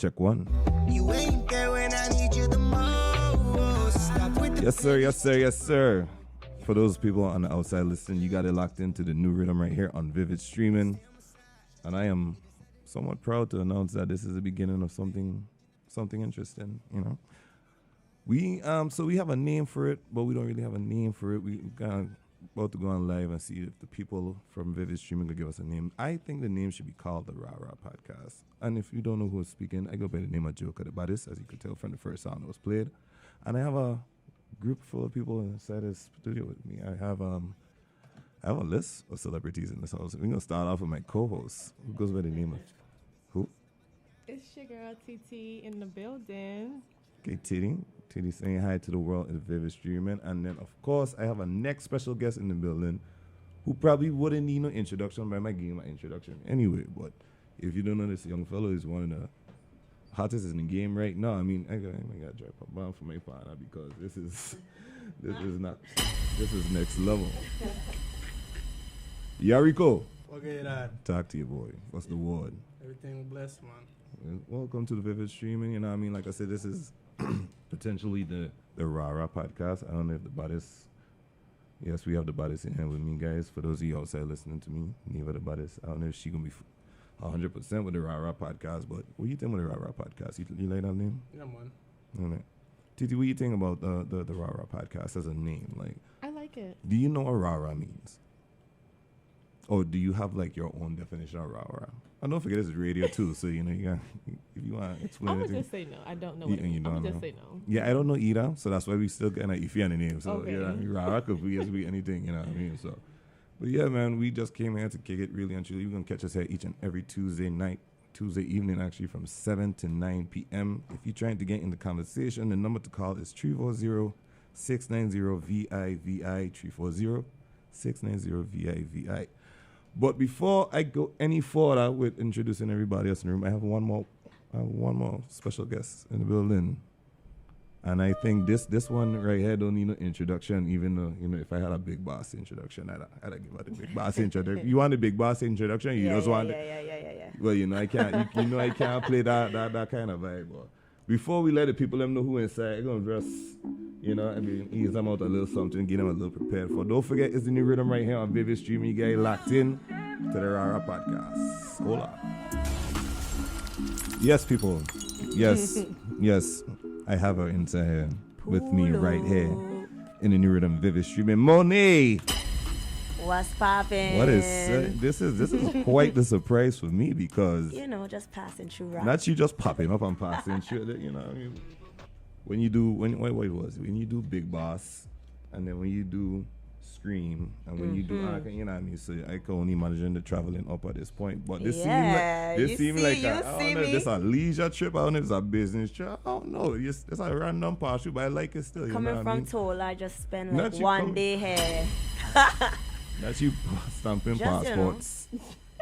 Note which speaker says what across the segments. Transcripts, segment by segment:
Speaker 1: check one.
Speaker 2: You ain't there when I need you the most. Stop with the
Speaker 1: Yes, sir. Yes, sir. Yes, sir. For those people on the outside listening, you got it locked into the new rhythm right here on Vivid Streaming. And I am somewhat proud to announce that this is the beginning of something interesting, you know. We have a name for it, but we don't really have a name for it. We about to go on live and see if the people from Vivid Streaming could give us a name. I think the name should be called the Rah Rah Podcast. And if you don't know who is speaking, I go by the name of Joe Kadabadis, as you could tell from the first sound that was played. And I have a group full of people inside this studio with me. I have a list of celebrities in this house. We're gonna start off with my co-host, who goes by the name of who?
Speaker 3: It's your girl TT in the building.
Speaker 1: Okay, Titty saying hi to the world in Vivid Streaming. And then, of course, I have a next special guest in the building who probably wouldn't need no introduction, but I might give you my introduction anyway. But if you don't know, this young fellow is one of the hottest in the game right now. I mean, I gotta drop a bomb for my partner because this is next level. Yarico.
Speaker 4: Okay, Dad.
Speaker 1: Talk to you, boy. What's the word?
Speaker 4: Everything blessed, man.
Speaker 1: Welcome to the Vivid Streaming. You know what I mean? Like I said, this is potentially the Rah Rah Podcast. I don't know if the bodies... Yes, we have the bodies in here with me, guys. For those of you outside listening to me, Neva the bodies. I don't know if she going to be 100% with the Rah Rah Podcast, but what do you think with the Rah Rah Podcast? You like that name?
Speaker 4: Yeah, man.
Speaker 1: All right. Titi, what do you think about the Rah Rah Podcast as a name? Like,
Speaker 3: I like it.
Speaker 1: do you know what Rah Rah means? Or do you have like your own definition of Rah Rah? And don't forget it's radio too, so you know you got if you want to explain
Speaker 3: I'm
Speaker 1: it.
Speaker 3: gonna just say no. I don't know what it means. I'm gonna just say no.
Speaker 1: Yeah, I don't know either, so that's why we still kind of iffy on the name. So
Speaker 3: Okay.
Speaker 1: yeah, Rah Rah could be anything, you know what I mean? So, but yeah, man, we just came here to kick it really and truly. You're gonna catch us here each and every Tuesday evening, actually from 7 to 9 p.m. If you're trying to get in the conversation, the number to call is 340-690-VIVI, 340-690-VIVI. But before I go any further with introducing everybody else in the room, I have one more special guest in the building. And I think this one right here don't need no introduction, even though, you know, if I had a big boss introduction, I'd give her the big boss introduction. You want the big boss introduction? You just want
Speaker 3: Yeah.
Speaker 1: Well, you know, I can't I can't play that kind of vibe. But before we let the people them know who inside, I'm gonna just, you know, I mean, ease them out a little something, get them a little prepared for. Don't forget, it's the new rhythm right here on Vivid Streaming. You guys locked in to the Rah Rah Podcast. Hola. Yes, people. Yes. I have her inside here with me right here in the new rhythm Vivid Streaming. Monèa.
Speaker 5: What's poppin'?
Speaker 1: What is this is quite the surprise for me because
Speaker 5: you know, just passing through rock.
Speaker 1: not you just popping up and passing through, you know. I mean, when you do when you do Big Boss, and then when you do Scream, and when you do you know what I mean. So I can only imagine the traveling up at this point. But this seems like I don't know if this a leisure trip. I don't know if it's a business trip. I don't know. It's a random parachute, but I like it still.
Speaker 5: Coming
Speaker 1: you know
Speaker 5: from
Speaker 1: what I mean?
Speaker 5: Tola, I just spent like one day here.
Speaker 1: That's you stamping
Speaker 5: Just,
Speaker 1: passports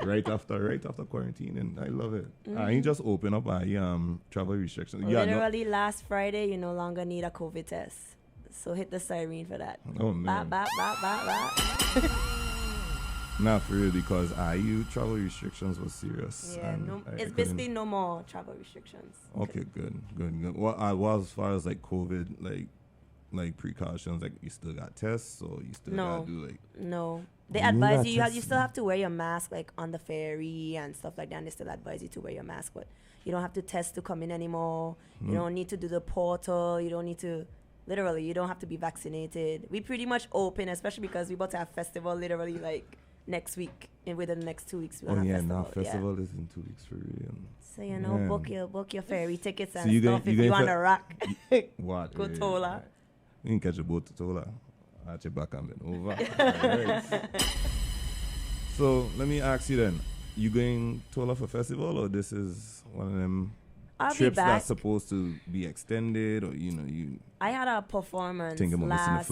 Speaker 1: right after quarantine, and I love it. I just open up travel restrictions.
Speaker 5: Literally last Friday, you no longer need a COVID test. So hit the siren for that.
Speaker 1: Oh man.
Speaker 5: Bop.
Speaker 1: Not for real, because IU travel restrictions was serious.
Speaker 5: Yeah, it's basically no more travel restrictions.
Speaker 1: Okay, good. Well, as far as like COVID, like precautions, like you still got tests, or you still gotta do like.
Speaker 5: No, they advise you still have to wear your mask like on the ferry and stuff like that. And they still advise you to wear your mask, but you don't have to test to come in anymore. You don't need to do the portal. You don't need to. Literally, you don't have to be vaccinated. We pretty much open, especially because we about to have festival literally like next week and within the next 2 weeks. We'll have
Speaker 1: festival is in 2 weeks for real.
Speaker 5: So you know, book your ferry tickets and
Speaker 1: you
Speaker 5: stuff if you want to rock.
Speaker 1: What?
Speaker 5: Go Tola.
Speaker 1: You can catch a boat to Tola. I'll check back and then over. Right. So let me ask you then: you going Tola for festival, or this is one of them trips that's supposed to be extended, or you know you?
Speaker 5: I had a performance last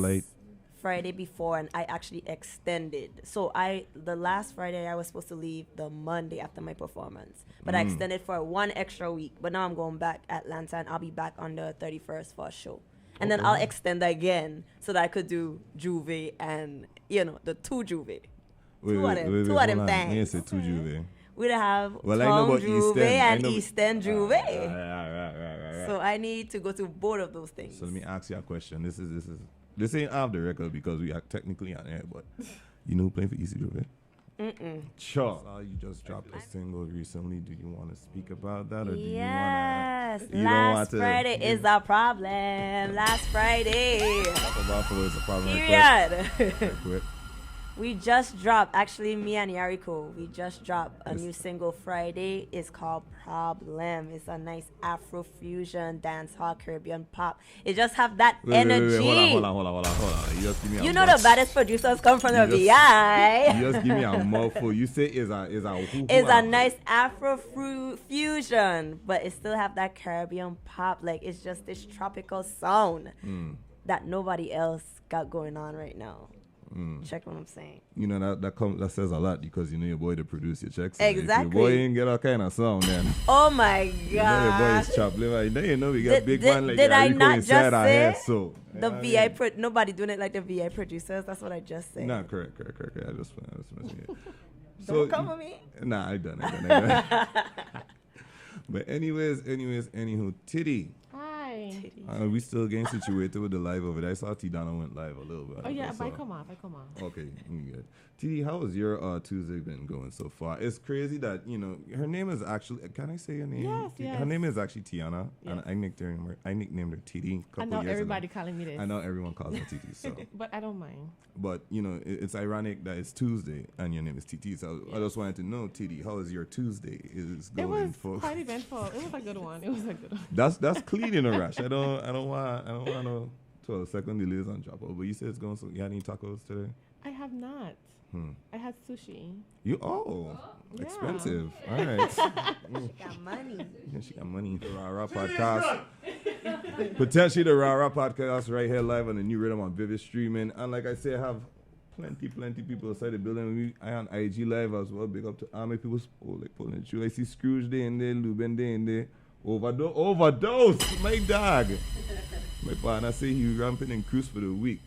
Speaker 5: Friday before, and I actually extended. So the last Friday I was supposed to leave the Monday after my performance, but I extended for 1 extra week. But now I'm going back Atlanta, and I'll be back on the 31st for a show. And then I'll extend again so that I could do Juve and, you know, the two Juve. Two of them things.
Speaker 1: Yes, two Juve.
Speaker 5: We'd have
Speaker 1: Well, I know
Speaker 5: Tom
Speaker 1: about
Speaker 5: Juve
Speaker 1: Eastern. I
Speaker 5: and
Speaker 1: know-
Speaker 5: Eastern Juve.
Speaker 1: Right.
Speaker 5: So I need to go to both of those things.
Speaker 1: So let me ask you a question. This ain't off the record because we are technically on air, but you know who playing for EC Juve? Sure. You just dropped a single recently. Do you want to speak about that, or do
Speaker 5: Yes,
Speaker 1: you want to?
Speaker 5: last Friday is a problem. Last Friday.
Speaker 1: Talk about for is a problem.
Speaker 5: Period.
Speaker 1: Quick.
Speaker 5: We just dropped, actually, me and Yarico, we just dropped a new single Friday. It's called Problem. It's a nice Afro fusion, dancehall, Caribbean pop. It just have that energy.
Speaker 1: Wait, hold on. You just give me
Speaker 5: You know the baddest producers come from the VI.
Speaker 1: You just give me a mouthful. You say is a
Speaker 5: It's a nice Afro fusion, but it still have that Caribbean pop. Like, it's just this tropical sound that nobody else got going on right now. Check what I'm saying.
Speaker 1: You know that says a lot because you know your boy to produce your checks.
Speaker 5: Exactly.
Speaker 1: If your boy ain't get all kind of sound then.
Speaker 5: Oh my
Speaker 1: You know your boy
Speaker 5: god.
Speaker 1: is chopped liver. Then you know we got big man like
Speaker 5: did I
Speaker 1: Yarico
Speaker 5: not
Speaker 1: inside
Speaker 5: just
Speaker 1: our
Speaker 5: say
Speaker 1: head. So
Speaker 5: the VI nobody doing it like the VI producers? That's what I just said.
Speaker 1: Nah, correct. I just messing with you.
Speaker 5: Don't come for me.
Speaker 1: Nah, I done. But anyways, anywho, Titty.
Speaker 3: Hi.
Speaker 1: We still getting situated with the live over there. I saw Tidana went live a little bit.
Speaker 3: Oh yeah,
Speaker 1: ago,
Speaker 3: if I
Speaker 1: so-
Speaker 3: come off.
Speaker 1: Okay, good. T, how has your Tuesday been going so far? It's crazy that, you know, her name is actually, can I say her name?
Speaker 3: Yes.
Speaker 1: Her name is actually Tiana,
Speaker 3: Yes.
Speaker 1: and I nicknamed her TD a couple
Speaker 3: I know
Speaker 1: years
Speaker 3: everybody
Speaker 1: ago.
Speaker 3: calling me this.
Speaker 1: I know everyone calls her TT, so.
Speaker 3: But I don't mind.
Speaker 1: But, you know, it's ironic that it's Tuesday and your name is TT, so I just wanted to know, TT, how is your Tuesday is
Speaker 3: It
Speaker 1: going
Speaker 3: was
Speaker 1: for?
Speaker 3: quite eventful. It was a good one.
Speaker 1: That's clean in a rush. I don't want no 12-second delays on drop out. But you said it's going, so you had any tacos today?
Speaker 3: I have not. I had sushi. Yeah.
Speaker 1: Expensive. All right.
Speaker 5: Got money.
Speaker 1: Yeah, she got money. The Rah Rah podcast. Potentially the Rah Rah podcast right here live on the new rhythm on Vivid Streaming. And like I say, I have plenty people outside the building. I on IG live as well. Big up to how many people like pulling it through. I see Scrooge there and there, Luben there and there. Overdose, my dog. My partner say he ramping and cruise for the week.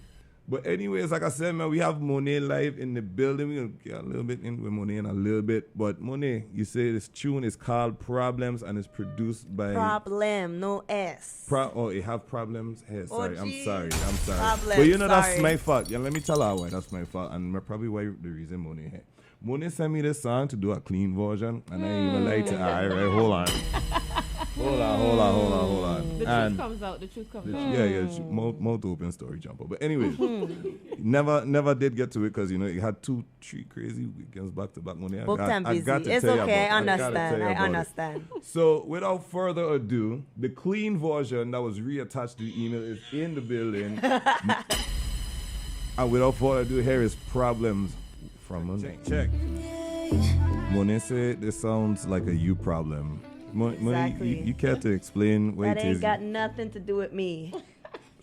Speaker 1: But anyways, like I said, man, we have Monèa live in the building. We're going to get a little bit in with Monèa in a little bit. But Monèa, you say this tune is called Problems and it's produced by...
Speaker 5: Problem, no S.
Speaker 1: it have problems? Hey, sorry, I'm sorry.
Speaker 5: Problem,
Speaker 1: but you know,
Speaker 5: sorry.
Speaker 1: that's my fault. Yeah, let me tell her why that's my fault. And probably why the reason Monèa here. Monèa sent me this song to do a clean version. And I ain't even lie to her. All right, hold on. Hold on.
Speaker 3: The
Speaker 1: And
Speaker 3: truth comes out.
Speaker 1: mouth open story jumper. But anyways, never did get to it because, you know, it had 2-3 crazy weekends back to back. Money.
Speaker 5: Booked and busy. It's
Speaker 1: tell you
Speaker 5: okay. I
Speaker 1: about it.
Speaker 5: understand. I
Speaker 1: about it.
Speaker 5: understand.
Speaker 1: So without further ado, the clean version that was reattached to the email is in the building. And without further ado, here is Problems from Monèa. Check. Monèa said this sounds like a you problem.
Speaker 5: Exactly.
Speaker 1: You care to explain what
Speaker 5: That
Speaker 1: it
Speaker 5: ain't
Speaker 1: is?
Speaker 5: got nothing to do with me.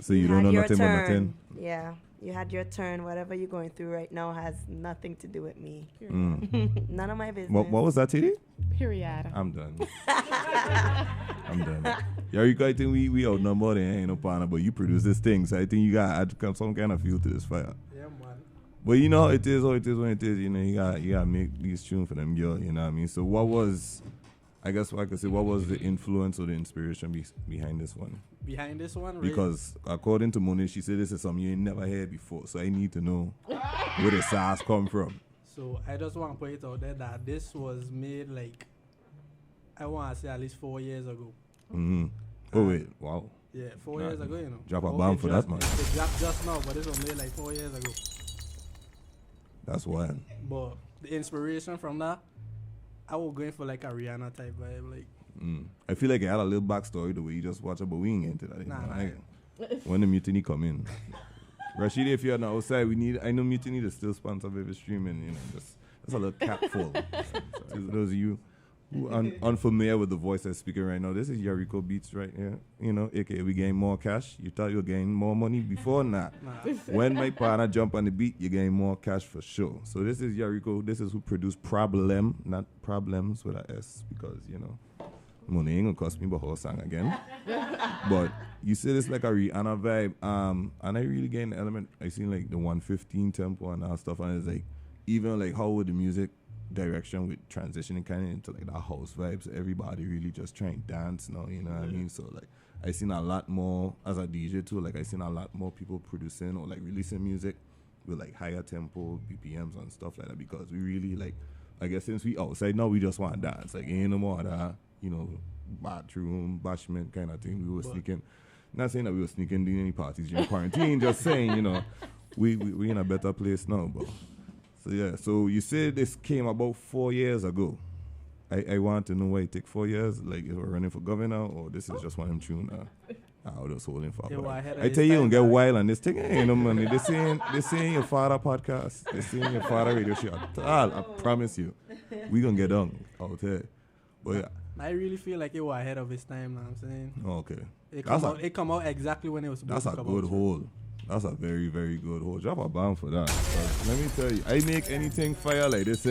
Speaker 1: So you don't know
Speaker 5: Had your
Speaker 1: nothing about
Speaker 5: turn.
Speaker 1: nothing?
Speaker 5: Yeah. You had your turn. Whatever you're going through right now has nothing to do with me. None of my business.
Speaker 1: What was that, TD?
Speaker 3: Period.
Speaker 1: I'm done. I'm done. Yarico, I think we outnumbered and ain't no partner, but you produce this thing, so I think you got to add some kind of fuel to this fire.
Speaker 4: Yeah, man.
Speaker 1: But you know how it is when it is. You know, you got to make these tunes for them girl, you know what I mean? So what was the influence or the inspiration behind this one?
Speaker 4: Behind this one, right?
Speaker 1: Because according to Monèa, she said this is something you ain't never heard before, so I need to know where the sauce come from.
Speaker 4: So I just want to put it out there that this was made like, I want to say at least 4 years ago.
Speaker 1: Mm-hmm. Oh wait, wow.
Speaker 4: Yeah, 4 years ago, you know.
Speaker 1: Drop a bomb for that, man.
Speaker 4: It dropped just now, but this was made like 4 years ago.
Speaker 1: That's wild.
Speaker 4: But the inspiration from that, I was going for like a Rihanna type vibe, like.
Speaker 1: I feel like it had a little backstory the way you just watch it, but we ain't into that.
Speaker 4: Nah.
Speaker 1: When the mutiny come in. Rashid, if you're on the outside, I know Mutiny to still sponsor Vivid Streaming, you know, just a little cap full. To those of you who are unfamiliar with the voice I'm speaking right now, this is Yarico Beats right here, you know, aka we gain more cash. You thought you were getting more money before? Nah. When my partner jump on the beat, you gain more cash for sure. So this is Yarico. This is who produced Problem, not Problems with a S, because, you know, money ain't gonna cost me the whole song again. But you see this like a Rihanna vibe, and I really get an element. I seen like the 115 tempo and all stuff, and it's like even like how would the music direction with transitioning kind of into like that house vibes. Everybody really just trying to dance now, you know what I mean? So like I seen a lot more as a DJ too. Like I seen a lot more people producing or like releasing music with like higher tempo BPMs and stuff like that, because we really like, I guess since we outside now, we just want to dance. Like ain't no more that, you know, bathroom bashment kind of thing. We were sneaking. Not saying that we were sneaking in any parties during quarantine. Just saying, you know, we in a better place now. But so yeah. So you said this came about 4 years ago. I want to know why it took 4 years. Like, if we're running for governor, or this is just one of them tune. I was just holding for. I tell you, don't get wild on this thing. Ain't no money. This ain't your father podcast. This ain't your father radio show at all. I promise you, we gonna get on out here. But yeah,
Speaker 4: I really feel like it was ahead of its time. Know what I'm saying?
Speaker 1: Okay.
Speaker 4: It come out exactly when it was supposed to come out.
Speaker 1: That's a good hole. That's a very, very good hole. Drop a bomb for that. Let me tell you, I make anything fire like this.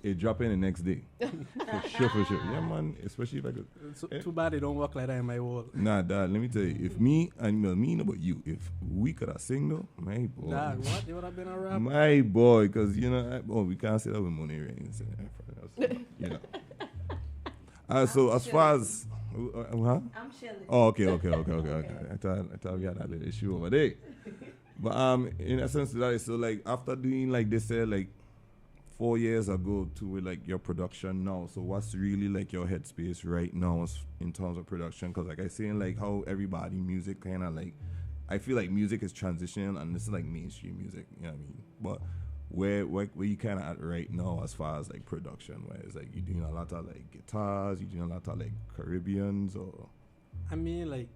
Speaker 1: It drop in the next day. For sure. Yeah, man. Especially if I could.
Speaker 4: Too bad it don't work like that in my world.
Speaker 1: Nah, Dad, let me tell you. If me, no, but you, if we could have sing though, my boy.
Speaker 4: Dad, what? It would have been a rap?
Speaker 1: My boy, because, you know, we can't say that with Monèa. You know. So as far as, huh?
Speaker 5: I'm chilling.
Speaker 1: Oh, okay. I thought we had that little issue over there. But in essence, that is so like after doing like they said like 4 years ago to with like your production now. So what's really like your headspace right now in terms of production? Because like I saying like how everybody music kind of like, I feel like music is transitioning and this is like mainstream music. You know what I mean? But where you kind of at right now as far as like production, where it's like you doing a lot of like guitars, you doing a lot of like Caribbeans or?
Speaker 4: I mean like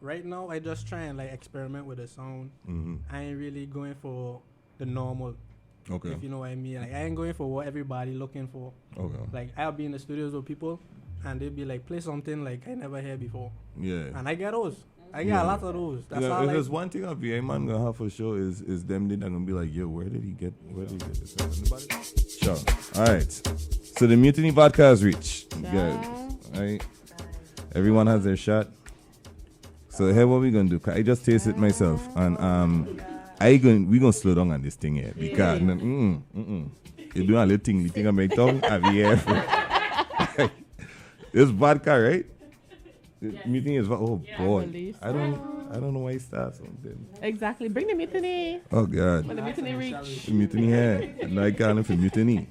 Speaker 4: right now I just try and like experiment with the sound.
Speaker 1: Mm-hmm.
Speaker 4: I ain't really going for the normal.
Speaker 1: Okay.
Speaker 4: If you know what I mean. Like I ain't going for what everybody looking for.
Speaker 1: Okay.
Speaker 4: Like I'll be in the studios with people and they'll be like, play something like I never heard before.
Speaker 1: Yeah.
Speaker 4: And I get those. I get a lot of those. That's
Speaker 1: yeah,
Speaker 4: all.
Speaker 1: If there's one thing a VA man gonna have for sure is them that gonna be like, yo, where did he get this? Anybody? Sure. All right. So the Mutiny Vodka has reached. Good. All right. Everyone has their shot. So here what we gonna do? I just taste it myself, and we gonna slow down on this thing here because you do a little thing. You think I make tongue? I be here. This vodka, right? Meeting is boy. I don't know why he starts something.
Speaker 3: Exactly. Bring the mutiny.
Speaker 1: Oh God.
Speaker 3: When the mutiny reach.
Speaker 1: The mutiny here. Like calling for mutiny.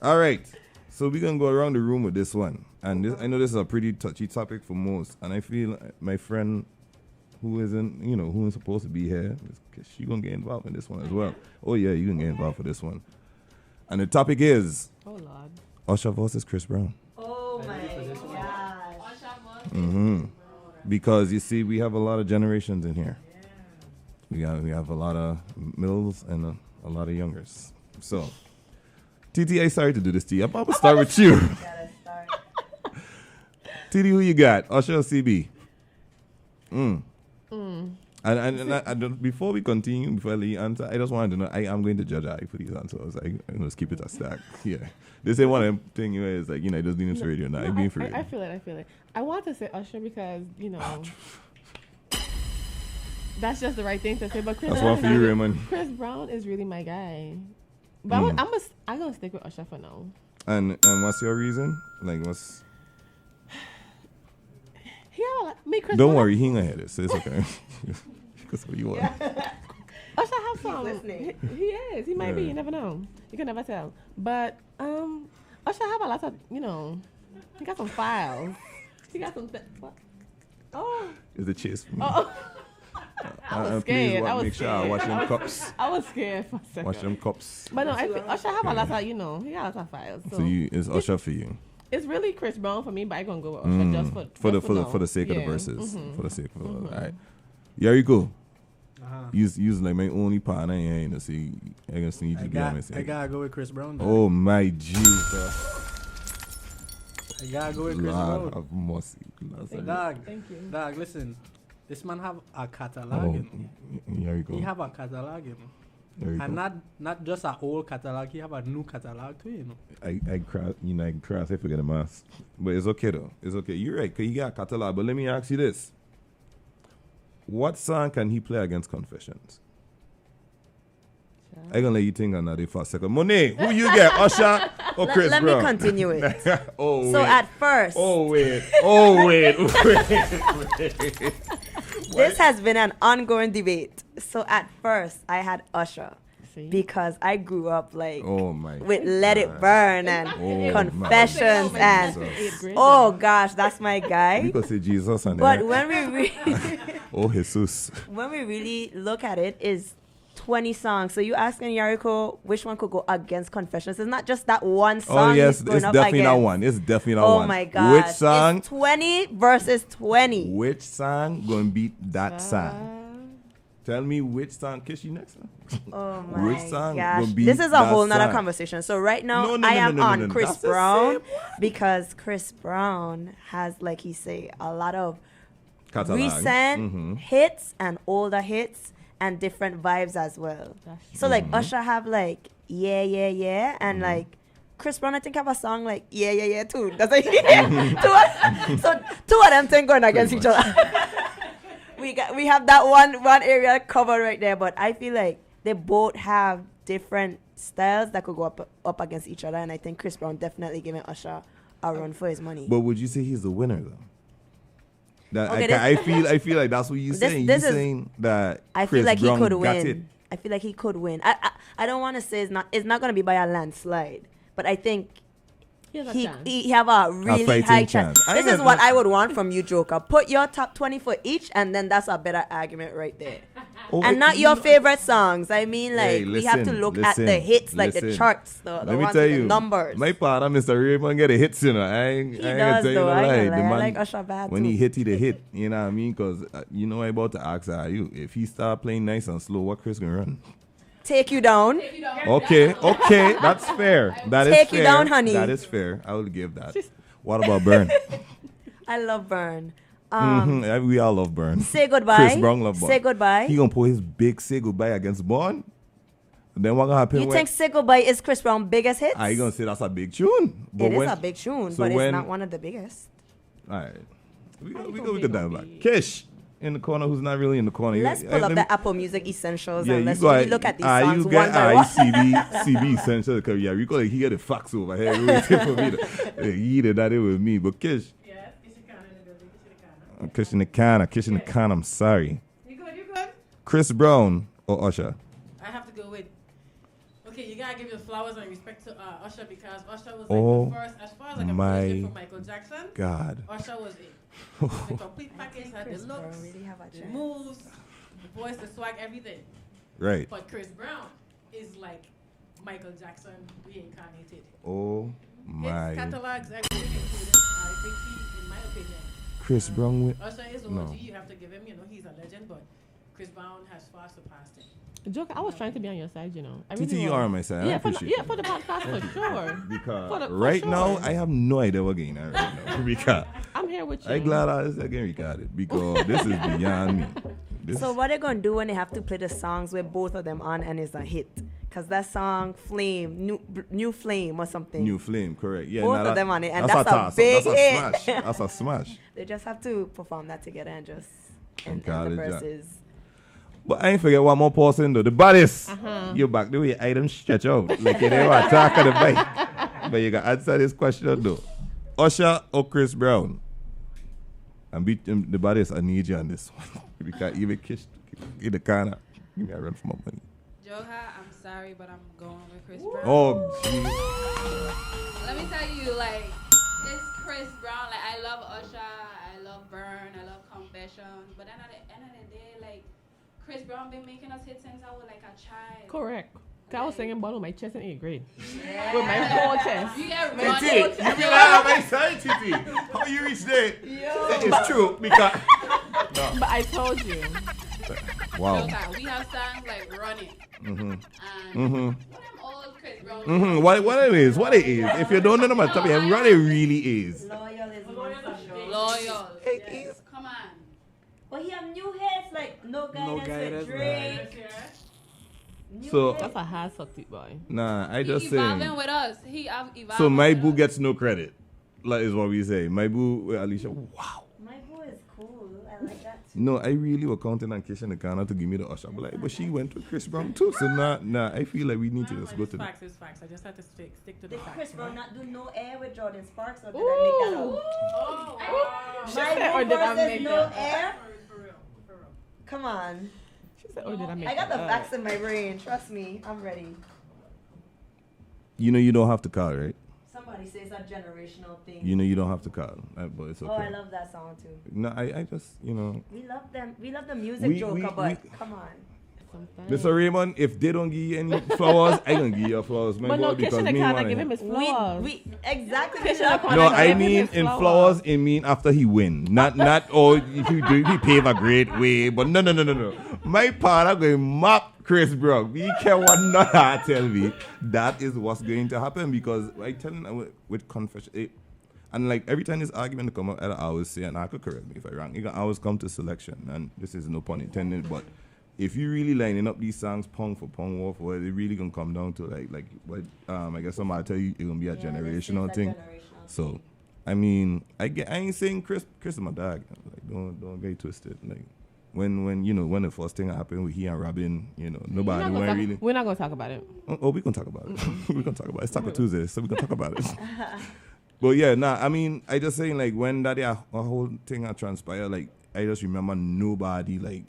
Speaker 1: All right. So we're gonna go around the room with this one. And I know this is a pretty touchy topic for most. And I feel my friend who isn't supposed to be here, she gonna get involved in this one as well. Oh yeah, you can get involved for this one. And the topic is
Speaker 3: Oh Lord.
Speaker 1: Usher versus Chris Brown.
Speaker 5: Oh my gosh.
Speaker 1: Mm-hmm. Because you see, we have a lot of generations in here. We have a lot of middles and a lot of youngers. So, TT, sorry to do this to you. I'm about to start with you. TT, who you got? Usher or CB? And before we continue, before I let you answer, I just wanted to know, I am going to judge I for these answers. I'm going to keep it a stack. Yeah. This ain't one of them things where it's like, it doesn't need to radio now. I'm being for real.
Speaker 3: I feel it. I want to say Usher because, that's just the right thing to say. But Chris
Speaker 1: That's one for you, Raymond.
Speaker 3: Chris Brown is really my guy. But I'm going to stick with Usher for now.
Speaker 1: And what's your reason? Like, what's... Don't worry, he ain't gonna hear this. So it's okay. Because what you want.
Speaker 3: Usher have some. He is. He might be. You never know. You can never tell. But Usher have a lot of. He got some files. He got some. What? Oh.
Speaker 1: It's a chase for me.
Speaker 3: I was scared.
Speaker 1: Make sure I watch them cups.
Speaker 3: I was scared for a second.
Speaker 1: Watch them cups.
Speaker 3: But no, I think Usher have a lot of. He got a lot of files. So
Speaker 1: it's Usher for you.
Speaker 3: It's really Chris Brown for me, but I'm gonna go with Usher
Speaker 1: for the sake of the verses. Mm-hmm. For the sake of all right. Yarico. Use like my only partner here, see I can see you together.
Speaker 4: I gotta go with Chris Brown. Dog.
Speaker 1: Oh my Jesus.
Speaker 4: I gotta go with Chris Brown.
Speaker 1: Lord of mercy.
Speaker 4: Dog.
Speaker 3: Thank you.
Speaker 4: Dog, listen. This man have a catalog.
Speaker 1: Here you go.
Speaker 4: He have a catalog. And not just an old catalog, he have a new catalog too,
Speaker 1: I cross, I forget the mask. But it's okay though. It's okay. You're right, because you got a catalog. But let me ask you this. What song can he play against Confessions? I gonna let you think on that for a second. Monèa, who you get, Usher or Chris
Speaker 5: Let
Speaker 1: Brown?
Speaker 5: me continue it.
Speaker 1: Oh,
Speaker 5: So
Speaker 1: wait.
Speaker 5: at first,
Speaker 1: wait.
Speaker 5: this has been an ongoing debate. So at first, I had Usher
Speaker 3: See?
Speaker 5: because I grew up like
Speaker 1: Oh my.
Speaker 5: with Let It Burn and
Speaker 1: Oh,
Speaker 5: Confessions
Speaker 1: my
Speaker 5: and
Speaker 1: Jesus.
Speaker 5: oh gosh, that's my guy.
Speaker 1: You could say Jesus on
Speaker 5: But
Speaker 1: there.
Speaker 5: when we
Speaker 1: Oh, Jesus.
Speaker 5: when we really look at it, is 20 songs. So you asking Yarico which one could go against Confessions? It's not just that one song.
Speaker 1: Oh, yes.
Speaker 5: he's going
Speaker 1: It's
Speaker 5: up
Speaker 1: definitely not
Speaker 5: against.
Speaker 1: one. It's definitely not
Speaker 5: Oh
Speaker 1: one.
Speaker 5: my god.
Speaker 1: Which song?
Speaker 5: It's 20 versus 20.
Speaker 1: Which song gonna beat that song? Tell me which song. Kiss you next time.
Speaker 5: Oh my
Speaker 1: Which song
Speaker 5: gosh.
Speaker 1: gonna beat
Speaker 5: This is a
Speaker 1: that
Speaker 5: whole nother
Speaker 1: song?
Speaker 5: conversation. So right now
Speaker 1: No, no,
Speaker 5: I
Speaker 1: no,
Speaker 5: am
Speaker 1: no, no,
Speaker 5: on
Speaker 1: no, no.
Speaker 5: Chris
Speaker 1: That's the
Speaker 5: Brown
Speaker 1: same
Speaker 5: because Chris Brown has, like he say, a lot of
Speaker 1: Catalog.
Speaker 5: recent
Speaker 1: Mhm.
Speaker 5: hits and older hits and different vibes as well.
Speaker 3: That's
Speaker 5: So like
Speaker 1: Mm-hmm.
Speaker 5: Usher have like yeah and like Chris Brown I think have a song like yeah too. That's like so two of them things going against each other. we have that one area covered right there, but I feel like they both have different styles that could go up against each other, and I think Chris Brown definitely giving Usher a run for his money.
Speaker 1: But would you say he's the winner though? That
Speaker 5: Okay,
Speaker 1: I feel like that's what you're saying.
Speaker 5: this
Speaker 1: You're
Speaker 5: is-
Speaker 1: saying that
Speaker 5: I
Speaker 1: Chris
Speaker 5: feel like
Speaker 1: Brown
Speaker 5: he could
Speaker 1: got it.
Speaker 5: win. I feel like he could win. I don't want to say it's not going to be by a landslide, but I think
Speaker 3: Here's a
Speaker 5: he
Speaker 3: chance.
Speaker 5: he have a really
Speaker 1: fighting
Speaker 5: high
Speaker 1: chance.
Speaker 5: chance.
Speaker 1: I
Speaker 5: This is
Speaker 1: mean,
Speaker 5: what I would want from you, Joker. Put your top 20 for each, and then that's a better argument right there.
Speaker 1: Oh,
Speaker 5: And not your favorite songs. I mean, like
Speaker 1: Hey,
Speaker 5: we have to
Speaker 1: listen,
Speaker 5: look at the
Speaker 1: listen,
Speaker 5: hits, like the
Speaker 1: listen.
Speaker 5: charts, the
Speaker 1: Let me
Speaker 5: ones
Speaker 1: tell
Speaker 5: with
Speaker 1: you,
Speaker 5: the numbers.
Speaker 1: my partner, Mr. Raymond, get a hits, you know. I ain't
Speaker 5: He
Speaker 1: gonna
Speaker 5: does,
Speaker 1: tell you
Speaker 5: though.
Speaker 1: no
Speaker 5: I ain't
Speaker 1: lie.
Speaker 5: gonna
Speaker 1: The
Speaker 5: lie. I
Speaker 1: man,
Speaker 5: like Usher bad,
Speaker 1: when
Speaker 5: too.
Speaker 1: he hit, you know what I mean? Because you know I about to ask her, you, if he start playing nice and slow, what Chris gonna run?
Speaker 5: Take you down.
Speaker 1: Okay, that's fair. That is
Speaker 5: Take
Speaker 1: fair.
Speaker 5: you down, honey.
Speaker 1: That is fair. I will give that. What about Burn?
Speaker 5: I love Burn.
Speaker 1: We all love Burn.
Speaker 5: Say goodbye.
Speaker 1: Chris Brown love Burn.
Speaker 5: Say goodbye.
Speaker 1: He gonna put his big say goodbye against Bond. Then what gonna happen?
Speaker 5: You
Speaker 1: when
Speaker 5: think Say Goodbye is Chris Brown's biggest hit?
Speaker 1: you gonna say that's a big tune?
Speaker 5: It is a big tune,
Speaker 1: so
Speaker 5: but
Speaker 1: when-
Speaker 5: it's not one of the biggest.
Speaker 1: All right, we go down back. Kish in the corner, who's not really in the corner.
Speaker 5: Let's pull up the Apple Music Essentials and let's really look at these songs one by one.
Speaker 1: CB essential because yeah, we call it. He got the fax over here. He waiting for me to he did that it with me, but Kish. Kish in the can. I'm sorry.
Speaker 6: You good?
Speaker 1: Chris Brown or Usher?
Speaker 6: I have to go with. Okay, you gotta give your flowers and respect to Usher because Usher was like
Speaker 1: Oh,
Speaker 6: the first, as far as like a
Speaker 1: my
Speaker 6: version from Michael Jackson.
Speaker 1: God.
Speaker 6: Usher was it. The complete package had the
Speaker 5: Chris Brown
Speaker 6: looks,
Speaker 5: really have a
Speaker 6: the
Speaker 5: chance.
Speaker 6: moves, the voice, the swag, everything.
Speaker 1: Right.
Speaker 6: But Chris Brown is like Michael Jackson reincarnated.
Speaker 1: Oh
Speaker 6: His
Speaker 1: my.
Speaker 6: catalogs everything included. I think he, in my opinion,
Speaker 1: Chris Brown with.
Speaker 6: Usher is
Speaker 1: No.
Speaker 6: OG. You have to give him. You know, he's a legend, but Chris Brown has far surpassed him.
Speaker 3: Joker, I was trying to be on your side, you know. I
Speaker 1: TT,
Speaker 3: really
Speaker 1: you
Speaker 3: was.
Speaker 1: are on my side. I
Speaker 3: Yeah,
Speaker 1: appreciate
Speaker 3: for the podcast for sure.
Speaker 1: Because
Speaker 3: for
Speaker 1: right now,
Speaker 3: sure.
Speaker 1: I have no idea what game I'm right now. Because
Speaker 3: I'm here with you.
Speaker 1: I'm glad I was again recorded because this is beyond me. This,
Speaker 5: So what they gonna do when they have to play the songs with both of them on and it's a hit? Cause that song Flame, new Flame or something.
Speaker 1: New Flame, correct. Yeah,
Speaker 5: Both
Speaker 1: nah,
Speaker 5: of
Speaker 1: that-
Speaker 5: them on it, and
Speaker 1: that's
Speaker 5: that's a big
Speaker 1: That's
Speaker 5: hit.
Speaker 1: a smash. That's a smash.
Speaker 5: They just have to perform that together and just and
Speaker 1: call
Speaker 5: the
Speaker 1: it that.
Speaker 5: verses.
Speaker 1: But I ain't forget one more person though. The baddest.
Speaker 3: Uh-huh.
Speaker 1: You back the way your items stretch out. Like you never talk on the bike. But you got to answer this question though. Usher or Chris Brown? And beat the baddest, I need you on this one. Because even Kish in the corner. Give me a run for my money.
Speaker 7: Joha, I'm sorry, but I'm going with Chris Brown.
Speaker 1: Oh, jeez.
Speaker 7: Let me tell you, like, it's Chris Brown. Like, I love Usher, I love Burn, I love Confession. But then at the end of the day, like, Chris Brown been making us hits since I was like a child.
Speaker 3: Correct. 'Cause I was singing ball with my chest in 8th grade. With my whole chest.
Speaker 7: You get
Speaker 1: Titi,
Speaker 7: running.
Speaker 1: you be lying on my side, Titi. How you reach there? It's true because.
Speaker 3: But I told you.
Speaker 1: Wow.
Speaker 7: Joha, we have songs like Running.
Speaker 1: Mm-hmm.
Speaker 7: And
Speaker 1: Mm-hmm.
Speaker 7: what them old Chris Brown.
Speaker 1: Mm-hmm. What it is. If you don't know them, I'll tell you what it really is.
Speaker 5: Loyal is one for sure.
Speaker 7: Loyal.
Speaker 1: It is.
Speaker 7: Come on.
Speaker 5: But he have new hits like No Guidance
Speaker 4: Guidance,
Speaker 5: with Drake. New
Speaker 1: So-
Speaker 5: hits.
Speaker 3: That's a hard sucked boy.
Speaker 1: Nah, I
Speaker 7: He
Speaker 1: just
Speaker 7: evolving
Speaker 1: saying.
Speaker 7: with us. He evolving.
Speaker 1: So my
Speaker 7: with
Speaker 1: boo
Speaker 7: us.
Speaker 1: gets no credit. Like is what we say. My boo with Alicia. Wow.
Speaker 5: My boy is cool. cool. I like that.
Speaker 1: No, I really was counting on Keisha Nakana to give me the usher. But she went with Chris Brown too. So nah, I feel like we need to just go to
Speaker 6: facts. It's facts. I just had to stick to the
Speaker 5: Did
Speaker 6: facts.
Speaker 5: Chris Brown
Speaker 6: right?
Speaker 5: not do No Air with Jordan Sparks, or did I make that up?
Speaker 6: Oh, wow.
Speaker 3: She said, or
Speaker 5: My
Speaker 3: did I
Speaker 5: versus
Speaker 3: make
Speaker 5: No
Speaker 3: that?
Speaker 5: Air?
Speaker 6: For real.
Speaker 5: Come on.
Speaker 3: She said, or did I make
Speaker 5: I got the
Speaker 3: that
Speaker 5: facts
Speaker 3: up?
Speaker 5: in my brain. Trust me. I'm ready.
Speaker 1: You know you don't have to call, right?
Speaker 5: Somebody says a generational thing.
Speaker 1: You know you don't have to call. But it's okay.
Speaker 5: Oh, I love that song too.
Speaker 1: No, I just, you know.
Speaker 5: We love them. We love the music,
Speaker 1: We-
Speaker 5: Joker,
Speaker 1: we-
Speaker 5: but come on.
Speaker 1: Mr. Raymond, if they don't give you any flowers, I gonna give you flowers, man.
Speaker 3: But no,
Speaker 1: because
Speaker 3: Keisha
Speaker 1: me
Speaker 3: Nakana
Speaker 1: wanna
Speaker 3: give
Speaker 1: hear-
Speaker 3: him his flowers.
Speaker 5: We exactly.
Speaker 3: Keisha
Speaker 5: we love-
Speaker 3: Nakana
Speaker 1: No,
Speaker 3: give
Speaker 1: I
Speaker 3: him
Speaker 1: mean
Speaker 3: his
Speaker 1: in flowers, it mean after he win. Not oh he pave a great way. But no. My partner going mop Chris Brown. We care what not tell me. That is what's going to happen because I tell you with confession. And like every time this argument come up, I always say, and I could correct me if I wrong, it can always come to selection. And this is no pun intended, but if you really lining up these songs pound for pound, word for word, it really gonna come down to like what I guess somebody tell you it gonna be a generational
Speaker 5: this is a
Speaker 1: thing.
Speaker 5: generational
Speaker 1: So
Speaker 5: thing.
Speaker 1: I mean, I ain't saying Chris is my dog. Like don't get it twisted. Like when you know when the first thing happened with he and Robin, you know, nobody went really.
Speaker 3: We're not gonna talk about it.
Speaker 1: Oh, we gonna talk about it. We gonna talk about it. It's Taco Tuesday, so we gonna talk about it. But yeah, I mean, I just saying like when that a whole thing had transpired, like I just remember nobody like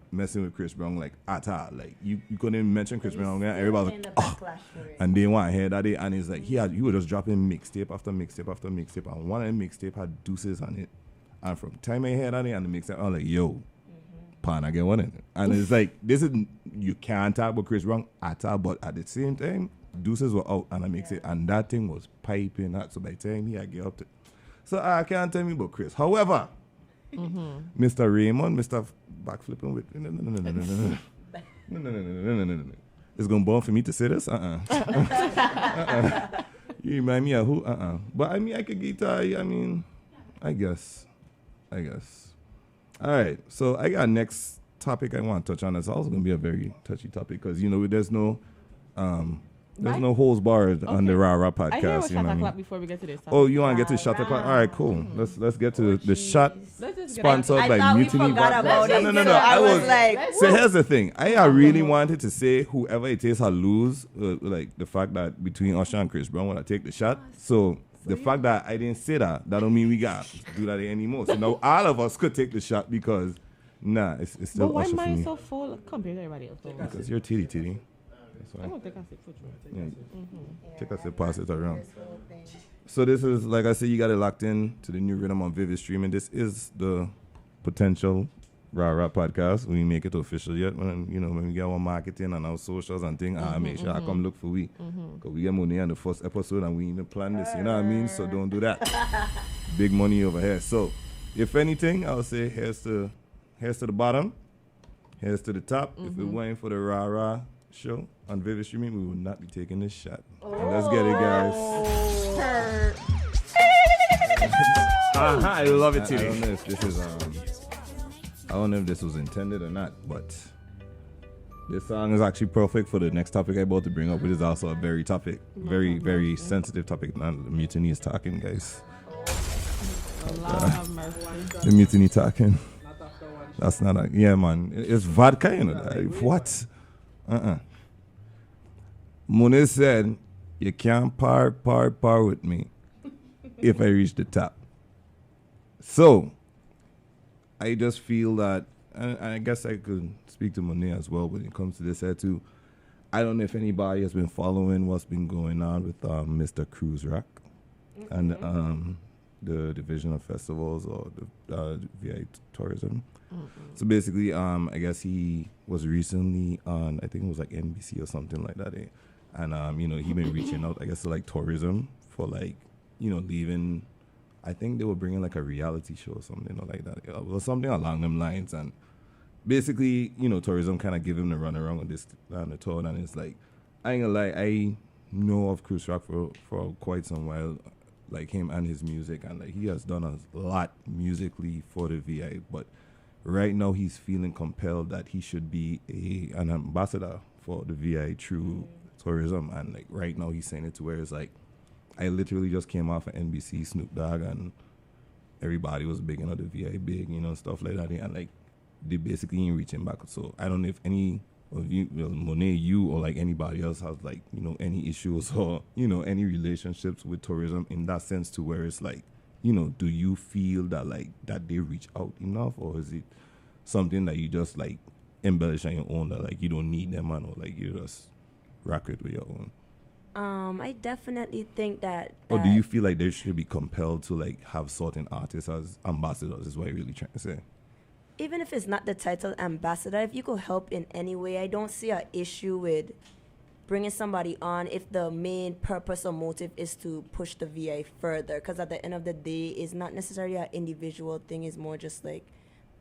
Speaker 1: messing with Chris Brown like at all. Like you couldn't mention Chris Brown, and everybody was like, oh, and they want to hear that and it's like he was just dropping mixtape after mixtape after mixtape, and one of them mixtape had deuces on it, and from time I heard that and the mixtape, I'm like, yo, pan I get one in it, and it's like this is you can't talk about Chris Brown at all, but at the same time. Deuces were out and I mixed it, and that thing was piping hot. So by the time I get up to, so I can't tell me about Chris. However, Mr. Raymond, Mr. Backflipping with no. It's gonna burn for me to say this. You remind me of who? But I mean, I could guitar. I mean, I guess. All right. So I got next topic I want to touch on. It's also gonna be a very touchy topic because you know there's no holes barred on the Rah Rah podcast.
Speaker 3: I hear what
Speaker 1: you know what I mean?
Speaker 3: o'clock before we get to this.
Speaker 1: Oh, you want to get to shot o'clock? All right, cool. Let's get to the shot
Speaker 3: Let's just get
Speaker 1: sponsored
Speaker 5: I
Speaker 1: by
Speaker 5: thought we
Speaker 1: Mutiny
Speaker 5: forgot
Speaker 1: Vodka.
Speaker 5: about it.
Speaker 1: No.
Speaker 5: So I was like,
Speaker 1: So here's the thing. I really wanted to say whoever it is, I lose. Like the fact that between Usher and Chris Brown, when I take the shot. So the fact that I didn't say that don't mean we got to do that anymore. So now all of us could take the shot because it's still
Speaker 3: But why
Speaker 1: Usher for
Speaker 3: mine
Speaker 1: me.
Speaker 3: so full compared to everybody else?
Speaker 1: Because you're titty. That's
Speaker 3: I
Speaker 1: why.
Speaker 3: don't think I said for sure.
Speaker 1: Take us a pass it around. So this is, like I said, you got it locked in to the new rhythm on Vivid Streaming. This is the potential Rah Rah podcast. We make it official yet. When we get our marketing and our socials and things, I make sure I come look for we. Because we get money on the first episode and we even plan this. You know what I mean? So don't do that. Big money over here. So if anything, I'll say here's to the bottom. Here's to the top. If we're waiting for the Rah Rah show on Vivid Streaming, we will not be taking this shot. And let's get it, guys.
Speaker 8: I love it
Speaker 1: I
Speaker 8: today.
Speaker 1: don't know if this is I don't know if this was intended or not, but this song is actually perfect for the next topic I'm about to bring up, which is also a very very sensitive topic. Now the mutiny is talking, guys. The mutiny talking. That's not a man. It's vodka, you know. Like, what? Monèa said, "You can't par with me if I reach the top." So, I just feel that, and I guess I could speak to Monèa as well when it comes to this here too. I don't know if anybody has been following what's been going on with Mr. Cruise Rock and the Division of Festivals or the VI Tourism. So basically, I guess he was recently on, I think it was like NBC or something like that. And, he been reaching out, I guess, to like tourism for like, leaving. I think they were bringing like a reality show or something like that. Or something along them lines. And basically, tourism kind of give him the runaround on this on the tour. And it's like, I ain't gonna lie, I know of Cruise Rock for quite some while, like him and his music. And like he has done a lot musically for the VI. But right now he's feeling compelled that he should be an ambassador for the VI through tourism. And like right now he's saying it to where it's like, I literally just came off of NBC, Snoop Dogg, and everybody was big, the VI big, stuff like that, and like they basically ain't reaching back. So I don't know if any of you, Monèa, you or like anybody else has like any issues or any relationships with tourism in that sense, to where it's like, do you feel that like that they reach out enough, or is it something that you just like embellish on your own, that like you don't need them, man, or like you just rock it with your own?
Speaker 5: I definitely think that.
Speaker 1: Or do you feel like they should be compelled to like have certain artists as ambassadors? Is what you're really trying to say?
Speaker 5: Even if it's not the title ambassador, if you could help in any way, I don't see an issue with bringing somebody on if the main purpose or motive is to push the VI further. Because at the end of the day, it's not necessarily an individual thing. It's more just like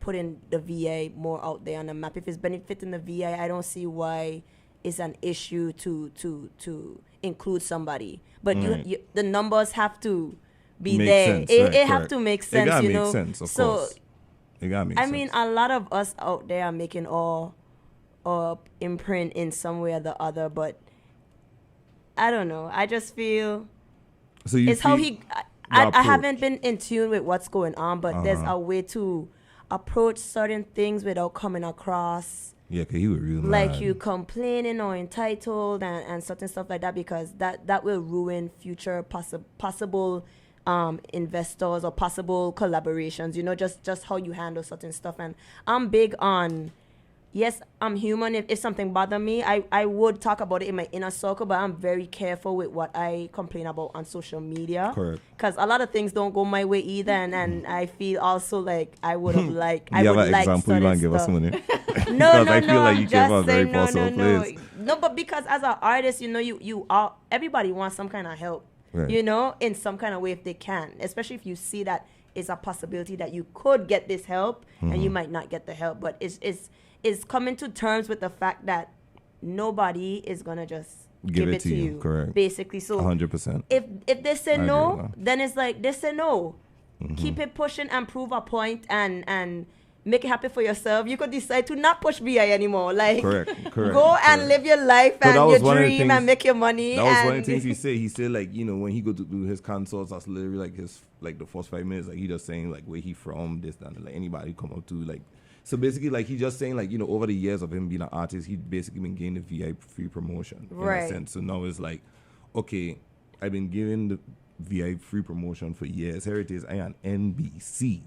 Speaker 5: putting the VI more out there on the map. If it's benefiting the VI, I don't see why it's an issue to include somebody. But you, the numbers have to be
Speaker 1: Make
Speaker 5: there.
Speaker 1: sense,
Speaker 5: It
Speaker 1: right,
Speaker 5: have to make sense,
Speaker 1: It gotta
Speaker 5: you know.
Speaker 1: make sense, of
Speaker 5: so
Speaker 1: course. It gotta make
Speaker 5: I
Speaker 1: sense.
Speaker 5: mean, a lot of us out there are making all imprint in some way or the other, but I don't know. I just feel
Speaker 1: so you
Speaker 5: it's how
Speaker 1: feel
Speaker 5: I haven't been in tune with what's going on, but there's a way to approach certain things without coming across
Speaker 1: yeah, cause he was real
Speaker 5: like
Speaker 1: mad.
Speaker 5: you complaining or entitled and certain stuff like that, because that will ruin future possible investors or possible collaborations, just how you handle certain stuff. And I'm big on, yes, I'm human. If something bother me, I would talk about it in my inner circle, but I'm very careful with what I complain about on social media.
Speaker 1: Correct.
Speaker 5: Because a lot of things don't go my way either, and I feel also like I would have liked.
Speaker 1: You have an example you want to give us, Monèa?
Speaker 5: No,
Speaker 1: Because I feel like you came from a very
Speaker 5: no,
Speaker 1: possible place.
Speaker 5: No, but because as an artist, you are, everybody wants some kind of help,
Speaker 1: Right.
Speaker 5: in some kind of way if they can, especially if you see that it's a possibility that you could get this help and you might not get the help. But it's coming to terms with the fact that nobody is gonna just give it to you.
Speaker 1: Correct.
Speaker 5: Basically, so
Speaker 1: 100%.
Speaker 5: if they say
Speaker 1: I agree
Speaker 5: no,
Speaker 1: with that.
Speaker 5: then it's like they say no. Keep it pushing and prove a point and make it happy for yourself. You could decide to not push VI anymore. Like
Speaker 1: Correct.
Speaker 5: go and live your life
Speaker 1: But that
Speaker 5: and
Speaker 1: was
Speaker 5: your
Speaker 1: one of the
Speaker 5: dream
Speaker 1: things-
Speaker 5: and make your money.
Speaker 1: That was
Speaker 5: and
Speaker 1: one of the things he said. He said, like, when he go to do his concerts, that's literally like his, like, the first 5 minutes, like, he just saying, like, where he from, this, that, and like, anybody come up to, like, so basically, like, he just saying, like, over the years of him being an artist, he basically been getting the VI free promotion, in
Speaker 5: Right.
Speaker 1: a sense. So now it's like, okay, I've been giving the VI free promotion for years. Here it is, I am NBC.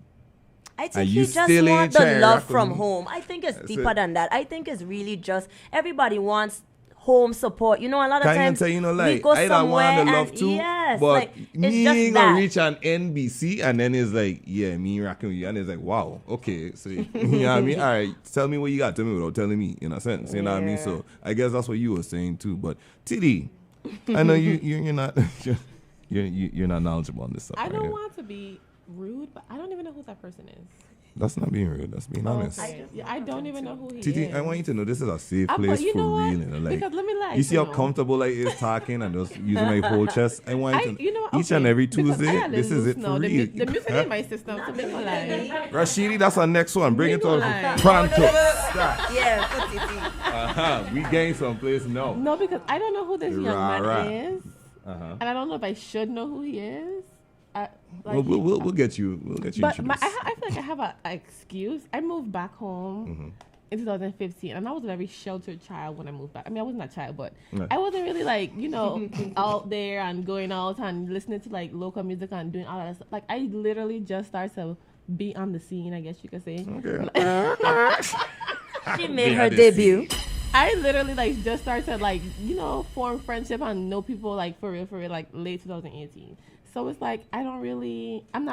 Speaker 5: I
Speaker 1: And
Speaker 5: think
Speaker 1: you
Speaker 5: he just
Speaker 1: still ain't
Speaker 5: wants the
Speaker 1: trying to
Speaker 5: love
Speaker 1: rock with
Speaker 5: from
Speaker 1: me.
Speaker 5: home. I think it's
Speaker 1: That's
Speaker 5: deeper
Speaker 1: it.
Speaker 5: than that. I think it's really just everybody wants home support. A lot of
Speaker 1: Can't even
Speaker 5: times
Speaker 1: tell you, like,
Speaker 5: we go
Speaker 1: I don't want
Speaker 5: somewhere
Speaker 1: the love
Speaker 5: and
Speaker 1: too,
Speaker 5: yes,
Speaker 1: but
Speaker 5: like, it's
Speaker 1: me
Speaker 5: just
Speaker 1: ain't gonna
Speaker 5: that.
Speaker 1: reach an NBC, and then it's like, yeah, me rocking with you, and it's like, wow, okay, so you know what I mean? All right, tell me what you got, tell me without telling me, in a sense, you know what I mean?
Speaker 5: Yeah.
Speaker 1: So I guess that's what you were saying too. But TD, I know you're not you're not knowledgeable on this stuff.
Speaker 3: I
Speaker 1: right
Speaker 3: don't
Speaker 1: here.
Speaker 3: want to be rude, but I don't even know who that person is.
Speaker 1: That's not being rude. That's being honest.
Speaker 3: Okay. I don't even know who he
Speaker 1: TD,
Speaker 3: is.
Speaker 1: I want you to know this is a safe
Speaker 3: But
Speaker 1: place
Speaker 3: you
Speaker 1: for
Speaker 3: know what?
Speaker 1: real. Like,
Speaker 3: Because let me let
Speaker 1: you see how
Speaker 3: know.
Speaker 1: comfortable like is talking and just using my whole chest. I want you to each and every Tuesday. This is it for real.
Speaker 3: The music in my system, so make me lie.
Speaker 1: Rashidi, that's our next one. Bring it on
Speaker 3: Lie.
Speaker 1: pronto. Start.
Speaker 5: Yeah, put it in.
Speaker 1: We gain someplace. No.
Speaker 3: No, because I don't know who this young
Speaker 1: Rah,
Speaker 3: man
Speaker 1: rah.
Speaker 3: is, and I don't know if I should know who he is.
Speaker 1: We'll get you. We'll get you
Speaker 3: But
Speaker 1: introduced.
Speaker 3: I feel like I have an excuse. I moved back home in 2015, and I was a very sheltered child when I moved back. I mean, I wasn't a child, but
Speaker 1: Right.
Speaker 3: I wasn't really like, out there and going out and listening to like local music and doing all that stuff. Like, I literally just started to be on the scene, I guess you could say.
Speaker 1: Okay.
Speaker 5: She made
Speaker 1: Yeah,
Speaker 5: her
Speaker 1: I did see.
Speaker 5: debut.
Speaker 3: I literally like just started to like, form friendship and know people like for real, like late 2018. So it's like I'm not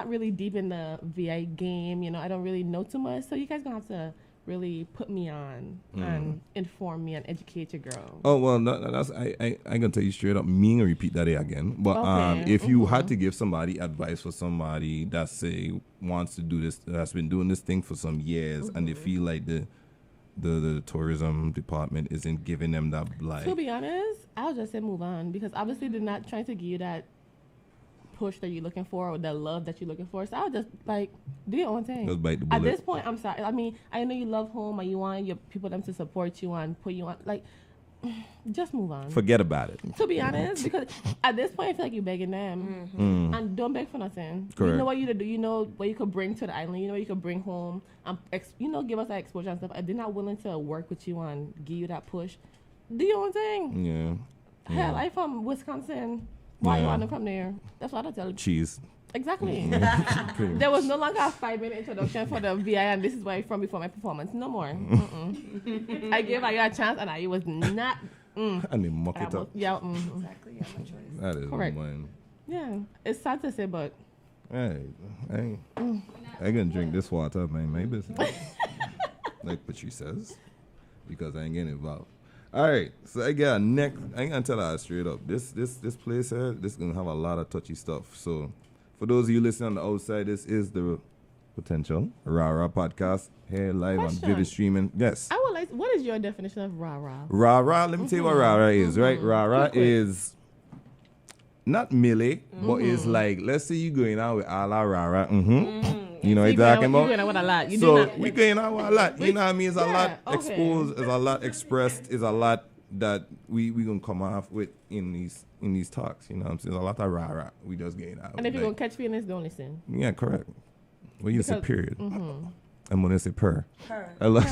Speaker 3: really deep in the VI game, I don't really know too much. So you guys gonna have to really put me on and inform me and educate your girl.
Speaker 1: Oh well, that's I gonna tell you straight up. Me gonna repeat that again. But
Speaker 3: Okay.
Speaker 1: if you had to give somebody advice for somebody that say wants to do this, that's been doing this thing for some years, and they feel like the tourism department isn't giving them that
Speaker 3: To be honest, I'll just say move on, because obviously they're not trying to give you that push that you're looking for or the love that you're looking for. So I'll just like do your own thing.
Speaker 1: Just bite the
Speaker 3: At
Speaker 1: bullet.
Speaker 3: this point, I'm sorry. I mean, I know you love home and you want your people them to support you and put you on. Like, just move on.
Speaker 1: Forget about it.
Speaker 3: To be honest, because at this point, I feel like you're begging them. And don't beg for nothing.
Speaker 1: Correct.
Speaker 3: You know what you do. You know what you could bring to the island. You know what you could bring home. Give us that exposure and stuff. They're not willing to work with you and give you that push. Do your own thing.
Speaker 1: Yeah.
Speaker 3: Hell, I'm from Wisconsin. Why you want to come there? That's what I tell you.
Speaker 1: Cheese.
Speaker 3: Exactly. There was no longer a 5-minute introduction for the VI, and this is where I'm from before my performance. No more. I gave you a chance, and I was not.
Speaker 1: And they muck it up.
Speaker 3: Yeah.
Speaker 5: Exactly. Yeah, my choice.
Speaker 1: That is
Speaker 3: Correct.
Speaker 1: mine.
Speaker 3: Yeah. It's sad to say, but.
Speaker 1: Hey, I gonna drink this water, man. My business. Like Patrice says, because I ain't getting involved. All right, so I got next. I ain't gonna tell her straight up. This place here, this gonna have a lot of touchy stuff. So, for those of you listening on the outside, this is the Potential Rah Rah podcast here live
Speaker 3: Question.
Speaker 1: on Vivid Streaming. Yes.
Speaker 3: I would like. What is your definition of rah rah?
Speaker 1: Rah Rah. Let me tell you what Rah Rah is. Right, Rah Rah is not melee, but it's like, let's say you going out with a la Rah Rah. You know what I'm talking about?
Speaker 3: You're going out with a lot. You do
Speaker 1: So
Speaker 3: not.
Speaker 1: we going out with a lot. You know what I mean? It's a lot
Speaker 3: okay.
Speaker 1: exposed. It's a lot expressed. It's a lot that we gonna come off with in these talks. You know what I'm saying? There's a lot of Rah Rah. We just getting out.
Speaker 3: And if you're going to catch feelings, don't listen.
Speaker 1: Yeah, correct. Well, you say
Speaker 3: Because-
Speaker 1: period. I'm gonna say per.
Speaker 5: Her.
Speaker 1: I love.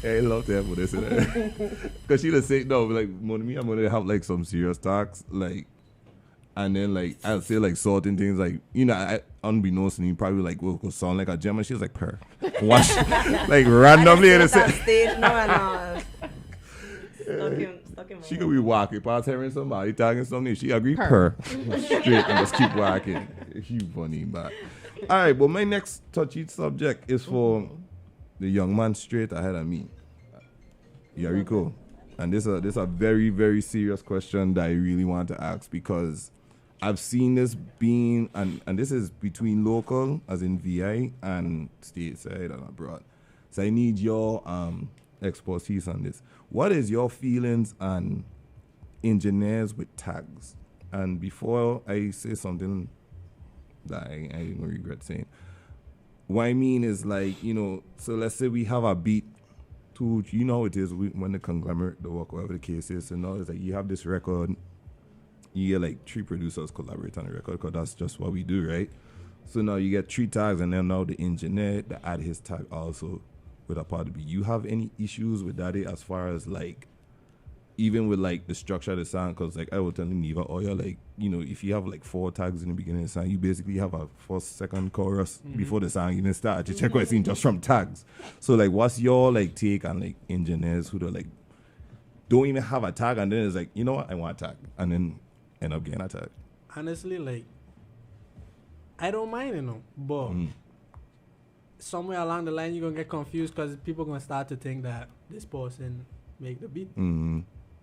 Speaker 1: I love that when they say that. Because she just say, no, like, Monèa, I'm going to have, like, some serious talks, like, and then, like, I'll say, like, certain things, like, you know, unbeknownst to me, probably, like, will sound like a gem, and she's like, per. Watch, like, randomly, and
Speaker 5: That
Speaker 1: say,
Speaker 5: stage, no. Stuck in my
Speaker 1: she
Speaker 5: head.
Speaker 1: could be walking past her and somebody talking something, she agree, per. Straight, and just keep walking. You funny, but. All right, well, my next touchy subject is for the young man straight ahead of me, Yarico. And this is a very, very serious question that I really want to ask, because I've seen this being, and this is between local, as in VI, and stateside and abroad. So I need your expertise on this. What is your feelings on engineers with tags? And before I say something that I ain't gonna regret saying, what I mean is, like, you know, so let's say we have a beat to, you know how it is when the conglomerate, the work, whatever the case is, so now it's like you have this record, you get like 3 producers collaborate on the record, because that's just what we do, right? So now you get 3 tags, and then now the engineer that add his tag also with a part of the beat. You have any issues with that as far as, like, even with, like, the structure of the song? Because, like, I was telling Neva, oh, yeah, like, you know, if you have, like, 4 tags in the beginning of the song, you basically have a first, second chorus before the song even starts. You check what it's in just from tags. So, like, what's your, like, take on, like, engineers who like don't even have a tag, and then it's like, you know what, I want a tag, and then end up getting a tag?
Speaker 4: Honestly, like, I don't mind, you know, but somewhere along the line, you're going to get confused, because people going to start to think that this person make the beat.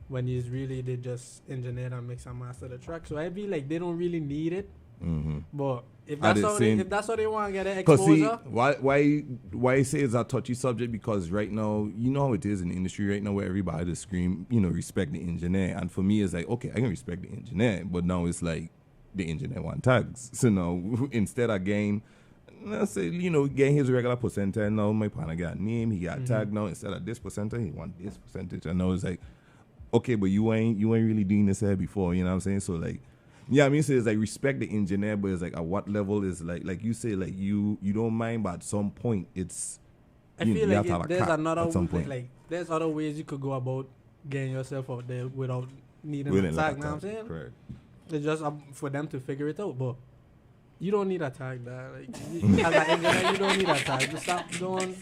Speaker 4: When it's really, they just engineer and mix and master the track. So I be like, they don't really need it. But if that's how they want to get an exposure.
Speaker 1: Why I say it's a touchy subject, because right now, you know how it is in the industry right now, where everybody just scream, you know, respect the engineer. And for me, it's like, okay, I can respect the engineer, but now it's like the engineer want tags. So now, instead of getting, let's say, you know, getting his regular percentage, now my partner got a name, he got tag now, instead of this percentage, he want this percentage. And now it's like, okay, but you ain't really doing this here before, you know what I'm saying? So, like, yeah, I mean, so it's like respect the engineer, but it's like at what level is, like you say, like you don't mind, but at some point it's,
Speaker 4: I feel like there's another
Speaker 1: at some point.
Speaker 4: like there's other ways you could go about getting yourself out there without needing a tag. You know what I'm saying?
Speaker 1: Correct.
Speaker 4: It's just for them to figure it out, but you don't need a tag, that. Like, as an engineer, you don't need a tag. Just stop. Don't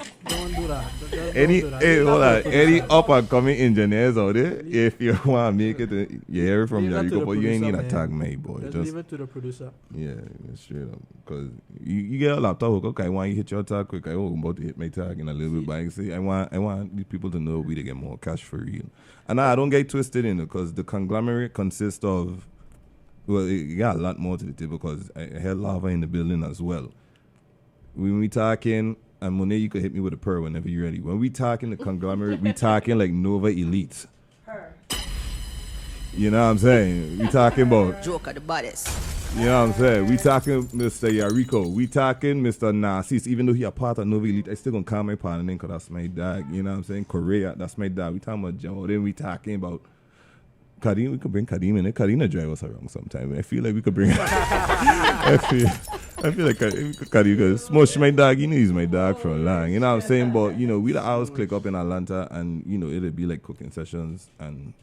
Speaker 4: do that.
Speaker 1: Hold on. Any up and coming engineers out there, if you want to make it, you hear it from Yarico, but you ain't need a tag, mate, boy.
Speaker 4: Just leave it to the producer.
Speaker 1: Yeah, straight up. Because you get a laptop hook, okay, I want you to hit your tag quick. I'm about to hit my tag in a little bit, but I say I want these people to know we to get more cash for real. And I don't get twisted in it, because the conglomerate consists of, well, it got a lot more to the table, because I had lava in the building as well. When we talking, and Monèa, you could hit me with a purr whenever you're ready. When we talking the conglomerate, we talking like Nova Elite.
Speaker 5: Her.
Speaker 1: You know what I'm saying? We talking about
Speaker 2: Joker the baddest.
Speaker 1: You know what I'm saying? We talking Mr. Yarico. We talking Mr. Narcis. Even though he a part of Nova Elite, I still gonna call my partner name because that's my dog. You know what I'm saying? Korea, that's my dog. We talking about Joe. Then we talking about Kadim. We could bring Kadim in. Kadim drive us around sometime. I feel like we could bring I feel like Kadim could smush my dog. You know he's my dog for a long. You know what I'm saying? But, you know, we'd always click up in Atlanta and, you know, it'd be like cooking sessions and,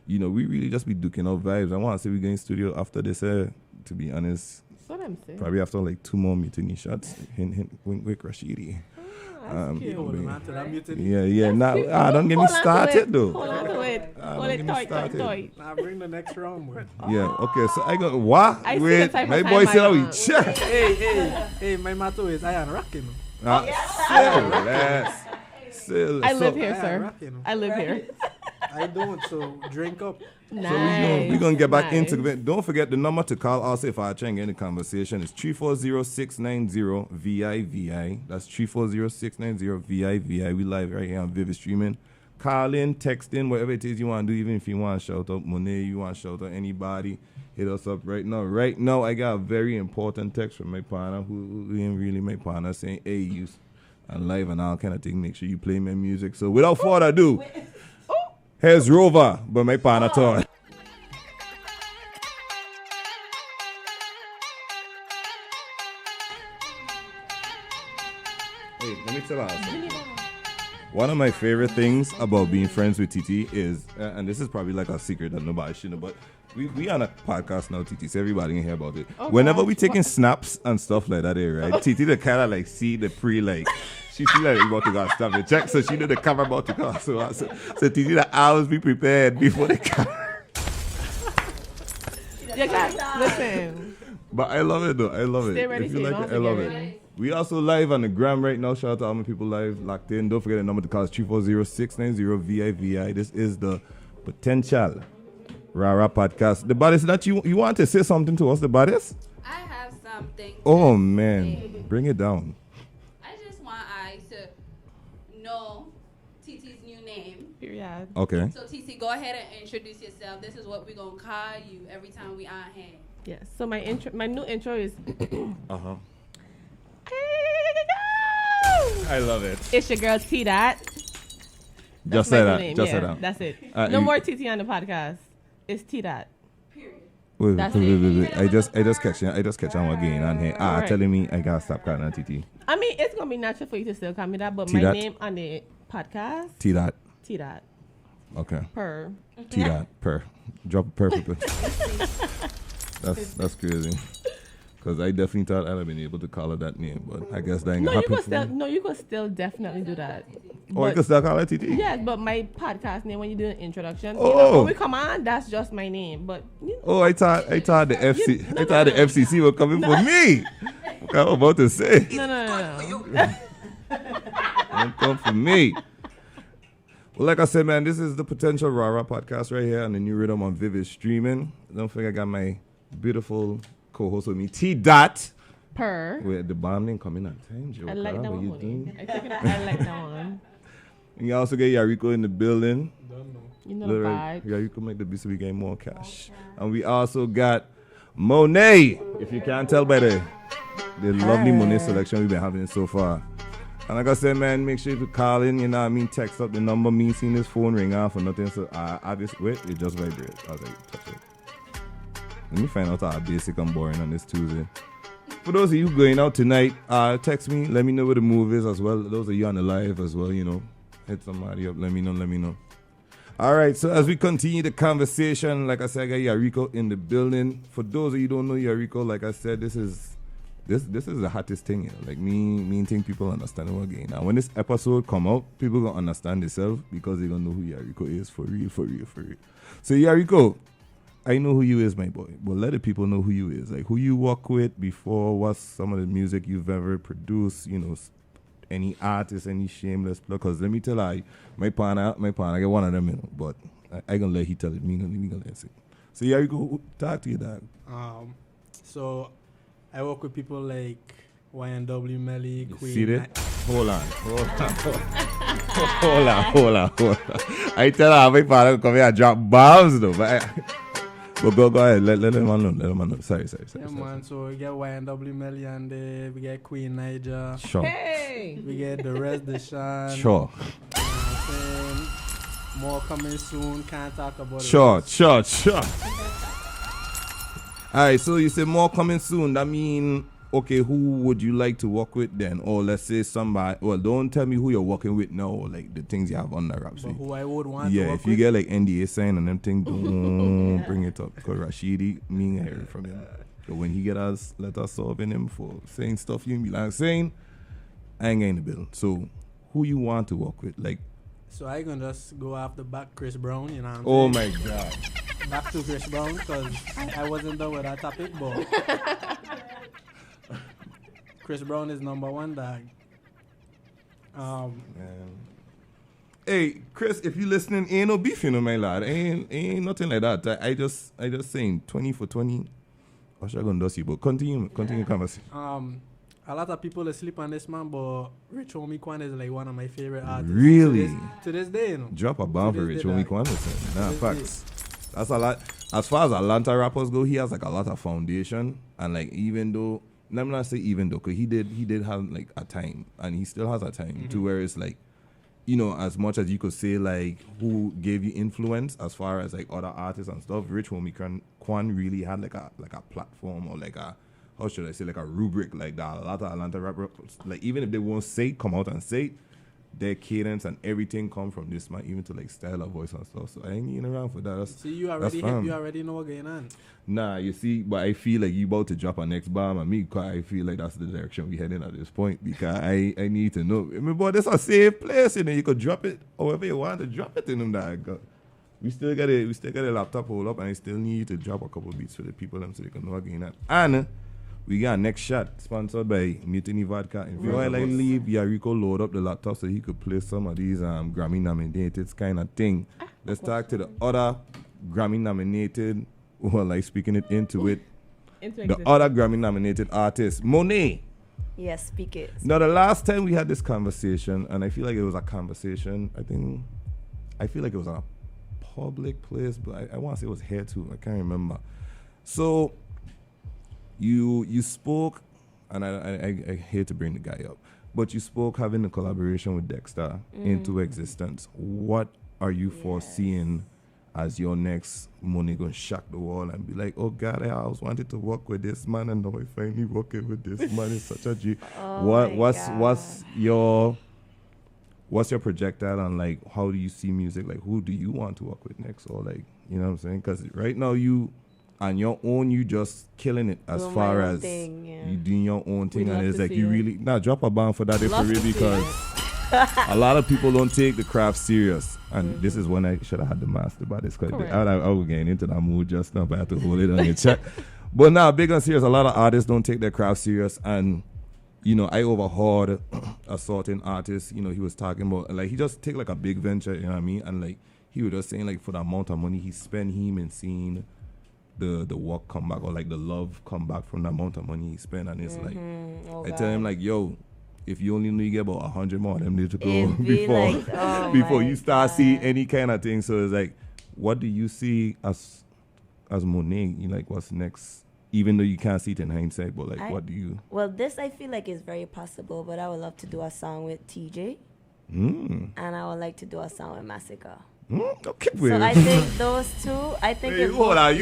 Speaker 1: you know, we really just be duking out vibes. I want to say we go in studio after this, to be honest.
Speaker 3: That's what I'm saying.
Speaker 1: Probably after like 2 more mutiny shots. Hint, wink, wink, Rashidi. Yeah. Now, don't get me started though.
Speaker 3: Hold on to it. Hold it tight.
Speaker 4: Now bring the next round, boy.
Speaker 1: Yeah, okay, so I got what?
Speaker 3: I see
Speaker 1: Wait,
Speaker 3: the type
Speaker 1: my
Speaker 3: of
Speaker 1: boy
Speaker 3: time
Speaker 1: said
Speaker 3: I
Speaker 1: we
Speaker 3: want.
Speaker 1: check.
Speaker 4: Hey, my motto is I am rocking.
Speaker 1: Still,
Speaker 3: I
Speaker 1: so-
Speaker 3: live here,
Speaker 4: I am
Speaker 3: sir.
Speaker 4: rocking.
Speaker 3: I live here.
Speaker 4: I don't, so drink up.
Speaker 3: Nice.
Speaker 1: We're going to get back
Speaker 3: Nice.
Speaker 1: into it. Don't forget the number to call also if I try and get in the conversation is 340-690-VIVI. That's 340-690-VIVI. We live right here on Vivid Streaming. Call in, text in, whatever it is you want to do. Even if you want to shout out Monèa, you want to shout out anybody, hit us up right now. Right now, I got a very important text from my partner who ain't really my partner saying, hey, you and live and all kind of thing. Make sure you play my music. So without further ado, here's Rover by my partner Todd. Hey, let me tell you something. One of my favorite things about being friends with TT is, and this is probably like a secret that nobody should know, but we on a podcast now, TT, so everybody can hear about it.
Speaker 3: Oh,
Speaker 1: Whenever
Speaker 3: gosh.
Speaker 1: we taking snaps and stuff like that, right? TT the kind of like see the like, she see that we about to go stop the check, so she know the camera about to go. So TT the always be prepared before the camera.
Speaker 3: You guys, listen.
Speaker 1: But I love it though. I love it.
Speaker 3: Stay ready,
Speaker 1: If you
Speaker 3: so you
Speaker 1: like
Speaker 3: don't
Speaker 1: it, I
Speaker 3: have to
Speaker 1: love
Speaker 3: get
Speaker 1: it.
Speaker 3: ready.
Speaker 1: We also live on the gram right now. Shout out to all my people live locked in. Don't forget the number to call is 340-690-VIVI. This is the Potential Rah Rah podcast. The baddest that you want to say something to us, the baddest?
Speaker 7: I have something.
Speaker 1: Oh
Speaker 7: to
Speaker 1: man,
Speaker 7: say.
Speaker 1: bring it down.
Speaker 7: I just want I to know TT's new name.
Speaker 3: Period.
Speaker 1: Okay.
Speaker 7: So TT, go ahead and introduce yourself. This is what we're gonna call you every time we on hand.
Speaker 3: Yes. So my new intro is.
Speaker 1: Uh-huh. I love it.
Speaker 3: It's your girl T Dot.
Speaker 1: Just say that.
Speaker 3: Name.
Speaker 1: Just
Speaker 3: Yeah,
Speaker 1: say that.
Speaker 3: That's it.
Speaker 1: Uh,
Speaker 3: No
Speaker 1: you-
Speaker 3: more TT on the podcast. It's T Dot.
Speaker 1: Wait,
Speaker 3: That's
Speaker 1: wait. I just catch on again on here.
Speaker 3: Alright.
Speaker 1: Telling me I gotta stop calling her TT.
Speaker 3: I mean, it's gonna be natural for you to still call me that, but
Speaker 1: T
Speaker 3: my
Speaker 1: Dot.
Speaker 3: name on the podcast,
Speaker 1: T dot.
Speaker 3: T Dot.
Speaker 1: Okay.
Speaker 3: Per.
Speaker 1: T dot per. Drop a per people. That's crazy. Because I definitely thought I'd have been able to call her that name, but I guess that ain't
Speaker 3: No, you
Speaker 1: happen
Speaker 3: could
Speaker 1: for
Speaker 3: still.
Speaker 1: me.
Speaker 3: No, you could still definitely do that.
Speaker 1: Oh, I
Speaker 3: But-
Speaker 1: could still call her TT?
Speaker 3: Yes, but my podcast name when you do an introduction,
Speaker 1: Oh.
Speaker 3: when we come on, that's just my name. But you know,
Speaker 1: Oh, I thought the FC,
Speaker 3: No,
Speaker 1: I thought the FCC were coming for me. What I was about to say.
Speaker 3: no.
Speaker 1: Don't come for me. Well, like I said, man, this is the Potential Rah Rah podcast right here on the new rhythm on Vivid Streaming. Don't forget, I got my beautiful co-host with me, T Dot.
Speaker 3: Per.
Speaker 1: Wait, the bomb didn't come in on time, Joe.
Speaker 3: I like that
Speaker 1: What
Speaker 3: one.
Speaker 1: you
Speaker 3: Money.
Speaker 1: doing?
Speaker 3: I like that one.
Speaker 1: And you also get Yarico in the building.
Speaker 4: Don't know.
Speaker 3: You know the vibe.
Speaker 1: Yarico make the beast we get more cash. And we also got Monèa, if you can't tell by the lovely Monèa selection we've been having so far. And like I said, man, make sure you call in, you know what I mean, text up the number, me seeing this phone ring off or nothing. So I just, wait, it just vibrates. I was like, touch it. Let me find out how basic and boring on this Tuesday. For those of you going out tonight, text me, let me know where the move is as well. Those of you on the live as well, you know. Hit somebody up, let me know. All right, so as we continue the conversation, like I said, I got Yarico in the building. For those of you who don't know Yarico, like I said, this is the hottest thing here. Like me think people understand it again. Now when this episode come out, people gonna understand themselves because they gonna know who Yarico is for real. So Yarico, I know who you is, my boy. But let the people know who you is. Like who you work with before, what's some of the music you've ever produced, you know, any artist, any shameless plug. Because let me tell you, my partner, I get one of them, you know, but I gonna let he tell it. Me gonna let it. So Yarico, talk to you, dog.
Speaker 4: So I work with people like YNW Melly,
Speaker 1: You
Speaker 4: Queen.
Speaker 1: see that? Hold on. I tell her my partner come here and drop bombs though. But Well, go ahead. Let them know. Let them know. Sorry.
Speaker 4: Yeah, man. So we get YNW Million there. We get Queen Niger.
Speaker 1: Sure.
Speaker 3: Hey.
Speaker 4: We get the rest Deshaun.
Speaker 1: Sure.
Speaker 4: More coming soon. Can't talk about it.
Speaker 1: Sure. Alright, so you say more coming soon. That mean, okay, who would you like to work with then? Or let's say somebody, well, don't tell me who you're working with now, or like the things you have on the wraps.
Speaker 4: But who I would want to
Speaker 1: Yeah,
Speaker 4: work
Speaker 1: if you
Speaker 4: with?
Speaker 1: get like NDA sign and them things, don't bring it up. Because Rashidi, me ain't heard from him. So when he get us, let us solve in him for saying stuff you be like saying, I ain't getting the bill. So who you want to work with? Like,
Speaker 4: So I gonna just go off the back Chris Brown, you know what I'm
Speaker 1: oh
Speaker 4: saying?
Speaker 1: my God.
Speaker 4: Back to Chris Brown, because I wasn't done with that topic, but Chris Brown is number one, dog.
Speaker 1: Man. Hey, Chris, if you listening, ain't no beef, you know, my lad. Ain't nothing like that. I just saying 20 for 20. I should gonna dust you, but continue conversation.
Speaker 4: A lot of people asleep on this man, but Rich Homie Kwan is like one of my favorite artists.
Speaker 1: Really?
Speaker 4: To this day, you know.
Speaker 1: Drop a bomb
Speaker 4: To
Speaker 1: for
Speaker 4: this
Speaker 1: Rich
Speaker 4: day,
Speaker 1: Homie
Speaker 4: dog.
Speaker 1: Kwan. Nah,
Speaker 4: To this
Speaker 1: facts. That's a lot. As far as Atlanta rappers go, he has like a lot of foundation, and like even though, let me not say even though, because he did have like a time, and he still has a time to where it's like, you know, as much as you could say like who gave you influence as far as like other artists and stuff, Rich Homie Kwan really had like a platform, or like a, how should I say, like a rubric like that. A lot of Atlanta rappers, like even if they won't say it, come out and say it, their cadence and everything come from this man, even to like style of voice and stuff. So I ain't getting around for that. That's,
Speaker 4: See, you already hip, you already know what's going on.
Speaker 1: Nah, you see, but I feel like you about to drop a next bomb and me, cause I feel like that's the direction we heading at this point, because I need to know. I mean, boy, this a safe place, you know. You could drop it however you want to drop it in them. That we still got a laptop hold up, and I still need to drop a couple beats for the people them so they can know again. And we got Next Shot, sponsored by Mutiny Vodka. And before I like leave, Yarico load up the laptop so he could play some of these Grammy nominated kind of thing. Let's talk to the other Grammy nominated, well, like speaking it into it. The other Grammy nominated artist, Monèa.
Speaker 5: Yes, speak it.
Speaker 1: Now, the last time we had this conversation, and I feel like it was a conversation, I feel like it was a public place, but I want to say it was here too. I can't remember. So, you spoke, and I hate to bring the guy up, but you spoke having a collaboration with Dexter into existence. What are you foreseeing as your next Money gonna shock the wall and be like, oh God, I always wanted to work with this man, and now I finally working with this man. It's such a G. What's your projectile on, like, how do you see music? Like, who do you want to work with next? Or like, you know what I'm saying? Because right now you on your own, you just killing it as
Speaker 5: Doing
Speaker 1: far
Speaker 5: my own
Speaker 1: as
Speaker 5: thing, yeah.
Speaker 1: you doing your own thing,
Speaker 3: We'd
Speaker 1: and
Speaker 3: love
Speaker 1: it's
Speaker 3: to
Speaker 1: like
Speaker 3: see
Speaker 1: you
Speaker 3: it.
Speaker 1: really drop a bomb for that if for
Speaker 3: Love
Speaker 1: real,
Speaker 3: to see
Speaker 1: because a lot of people don't take the craft serious, and this is when I should have had the master about this, because I was getting into that mood just now, but I had to hold it on your check. But now, big and serious, a lot of artists don't take their craft serious, and you know, I overheard a certain artist, you know, he was talking about, like, he just take like a big venture, you know what I mean, and like he was just saying, like, for the amount of money he spent, him and seeing the work come back, or like the love come back from the amount of money he spent, and it's like, I tell him like, yo, if you only know you get about 100 more of them need to go before
Speaker 5: like, oh
Speaker 1: before
Speaker 5: my
Speaker 1: you start
Speaker 5: God.
Speaker 1: seeing any kind of thing. So it's like, what do you see as Monèa? You like, what's next? Even though you can't see it in hindsight, but like, what do you?
Speaker 5: Well, this I feel like is very possible, but I would love to do a song with TJ, and I would like to do a song with Massacre.
Speaker 1: Okay,
Speaker 5: So I think those two. I think
Speaker 1: you hold on.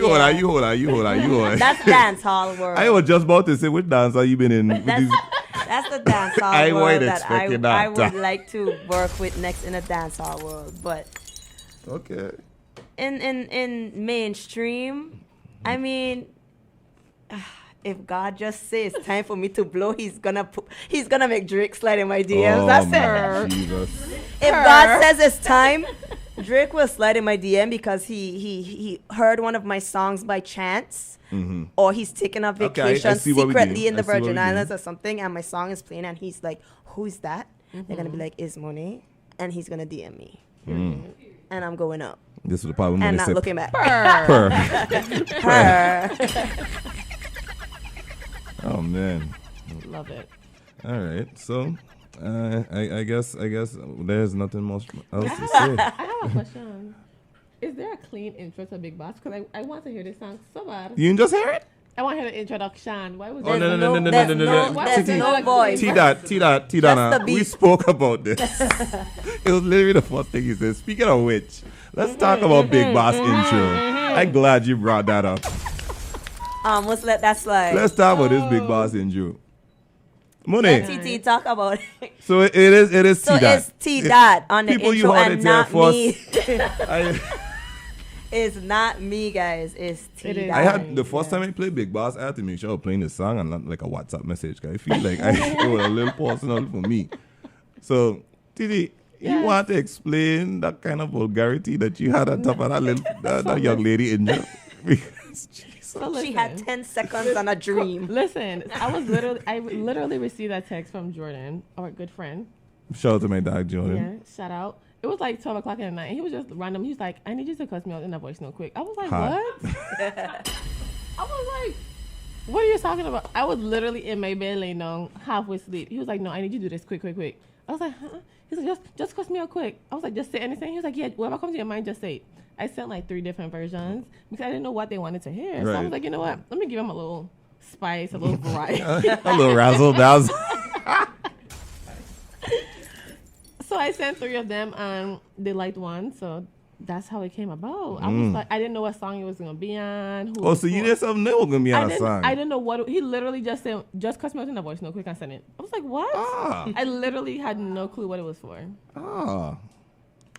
Speaker 5: That's dance hall world.
Speaker 1: I was just about to say, which dance have you been in?
Speaker 5: That's the dance hall
Speaker 1: I
Speaker 5: world
Speaker 1: wasn't
Speaker 5: that
Speaker 1: expecting
Speaker 5: I
Speaker 1: that.
Speaker 5: would like to work with next in the dance hall world. But
Speaker 1: Okay.
Speaker 5: in mainstream, I mean, if God just says it's time for me to blow, he's gonna make Drake slide in my DMs. That's it.
Speaker 1: Jesus.
Speaker 5: If God says it's time, Drake will slide in my DM because he heard one of my songs by chance, or he's taking a vacation
Speaker 1: see what we
Speaker 5: secretly
Speaker 1: do.
Speaker 5: in the
Speaker 1: I see what we
Speaker 5: Virgin
Speaker 1: do.
Speaker 5: Islands or something, and my song is playing, and he's like, "Who's that?" They're gonna be like, "Is Monèa," and he's gonna DM me, and I'm going up
Speaker 1: This is the problem.
Speaker 5: and
Speaker 1: when
Speaker 5: not
Speaker 1: they
Speaker 5: looking back.
Speaker 1: Purr.
Speaker 5: Her.
Speaker 1: Oh man.
Speaker 3: Love it.
Speaker 1: All right. So, I guess there's nothing much else to say.
Speaker 3: I have a question. Is there a clean intro to Big Boss? Because I want to hear this song so bad.
Speaker 1: You can just hear it?
Speaker 3: I want to hear the introduction. Why was
Speaker 1: Oh,
Speaker 3: there
Speaker 1: no.
Speaker 5: There's no voice.
Speaker 1: T-Dana,
Speaker 5: beat.
Speaker 1: we spoke about this. It was literally the first thing he said. Speaking of which, let's talk about Big Boss intro. I'm glad you brought that up.
Speaker 5: Let's let that slide.
Speaker 1: Let's talk about this Big Boss intro. Money.
Speaker 5: Let TT talk about it.
Speaker 1: So it is
Speaker 5: So
Speaker 1: T-Dot.
Speaker 5: it's T-Dot on the
Speaker 1: people
Speaker 5: intro
Speaker 1: you heard
Speaker 5: and
Speaker 1: it here
Speaker 5: not me.
Speaker 1: I
Speaker 5: It's not me, guys. It's
Speaker 3: It
Speaker 5: T-Dot.
Speaker 3: is.
Speaker 1: I had the first time I played Big Boss, I had to make sure I was playing the song and not like a WhatsApp message. 'Cause I feel like it was a little personal for me. So, Titi, you
Speaker 3: Yes.
Speaker 1: want to explain that kind of vulgarity that you had on top of that little that young lady in there? Because, Jesus.
Speaker 3: So
Speaker 5: She had 10 seconds on a dream.
Speaker 3: Listen, I literally received that text from Jordan, our good friend.
Speaker 1: Shout out to my dog, Jordan.
Speaker 3: Yeah, shout out. It was like 12 o'clock at night. And he was just random. He was like, I need you to cuss me out in a voice note quick. I was like,
Speaker 1: Hi.
Speaker 3: what? I was like, what are you talking about? I was literally in my bed laying down, halfway asleep. He was like, no, I need you to do this quick. I was like, huh? He's like, just cuss me out quick. I was like, just say anything. He was like, yeah, whatever comes to your mind, just say it. I sent like 3 different versions because I didn't know what they wanted to hear. So I
Speaker 1: Right.
Speaker 3: was like, you know what? Let me give him a little spice, a little variety.
Speaker 1: A little razzle dazzle.
Speaker 3: So I sent 3 of them and they liked one. So that's how it came about. I was like, I didn't know what song it was going to be on. Who it
Speaker 1: Oh,
Speaker 3: was
Speaker 1: so you
Speaker 3: for.
Speaker 1: didn't something new was going to be on a song?
Speaker 3: I didn't know what. He literally just said, just cuss me out in a voice note quick and send it. I was like, what?
Speaker 1: Ah.
Speaker 3: I literally had no clue what it was for.
Speaker 1: Ah.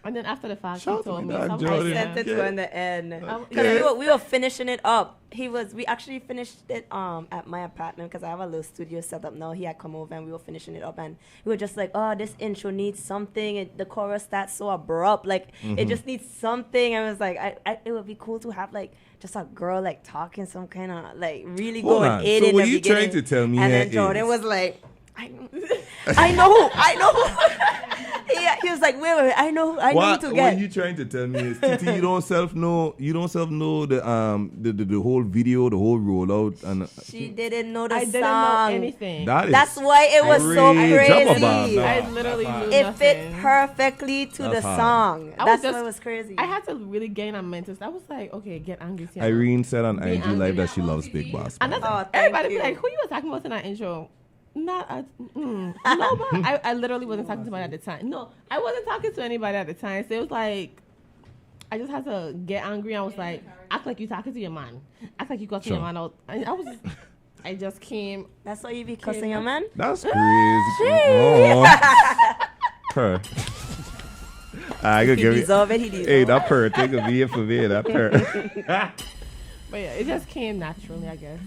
Speaker 3: And then after the fact,
Speaker 1: Shout
Speaker 3: he
Speaker 1: out to
Speaker 3: told
Speaker 1: my
Speaker 3: me.
Speaker 1: dog,
Speaker 3: So I'm
Speaker 1: Jordan.
Speaker 3: like,
Speaker 5: I sent it
Speaker 1: Yeah.
Speaker 5: to her in the end.
Speaker 3: Yeah.
Speaker 5: Because we were finishing it up. We actually finished it at my apartment because I have a little studio set up now. He had come over and we were finishing it up and we were just like, oh, this intro needs something. The chorus starts so abrupt, like it just needs something. I was like, it would be cool to have like just a girl like talking some kind of like really
Speaker 1: Hold
Speaker 5: going
Speaker 1: on.
Speaker 5: in
Speaker 1: So
Speaker 5: in
Speaker 1: what
Speaker 5: the
Speaker 1: you
Speaker 5: beginning.
Speaker 1: trying to tell me
Speaker 5: And
Speaker 1: here
Speaker 5: then Jordan
Speaker 1: is-
Speaker 5: was like, I know. Yeah, he was like, wait, I know who
Speaker 1: What
Speaker 5: to get.
Speaker 1: you trying to tell me is, Titi, you don't self know the whole video, the whole rollout, and
Speaker 5: She didn't know the
Speaker 3: I
Speaker 5: song.
Speaker 3: didn't know anything.
Speaker 5: That's why it was so
Speaker 1: Great. Jump
Speaker 5: crazy.
Speaker 1: about that.
Speaker 3: I literally knew
Speaker 5: It
Speaker 3: nothing.
Speaker 5: fit perfectly to
Speaker 1: That's
Speaker 5: the
Speaker 1: hard.
Speaker 5: song.
Speaker 3: I was
Speaker 5: That's
Speaker 3: just-
Speaker 5: why it was crazy.
Speaker 3: I had to really gain a mental. I was like, okay, get angry. Tiana.
Speaker 1: Irene said on
Speaker 3: Be
Speaker 1: IG
Speaker 3: angry.
Speaker 1: Live that she loves Big Boss.
Speaker 3: And that's,
Speaker 5: Oh, thank
Speaker 3: everybody be
Speaker 5: you.
Speaker 3: like, who you was talking about in that intro? Not nobody. I literally wasn't talking to anybody at the time. No, I wasn't talking to anybody at the time. So it was like, I just had to get angry. I was like, act like you talking to your man. Act like you cussing
Speaker 1: Sure.
Speaker 3: your man out. And I just came.
Speaker 5: That's why you be cussing your man?
Speaker 1: That's crazy. Oh. Her. I could
Speaker 5: He
Speaker 1: give it.
Speaker 5: deserve it. He deserve
Speaker 1: Hey,
Speaker 5: it.
Speaker 1: that purr, take a V for me. That purr.
Speaker 3: But yeah, it just came naturally, I guess.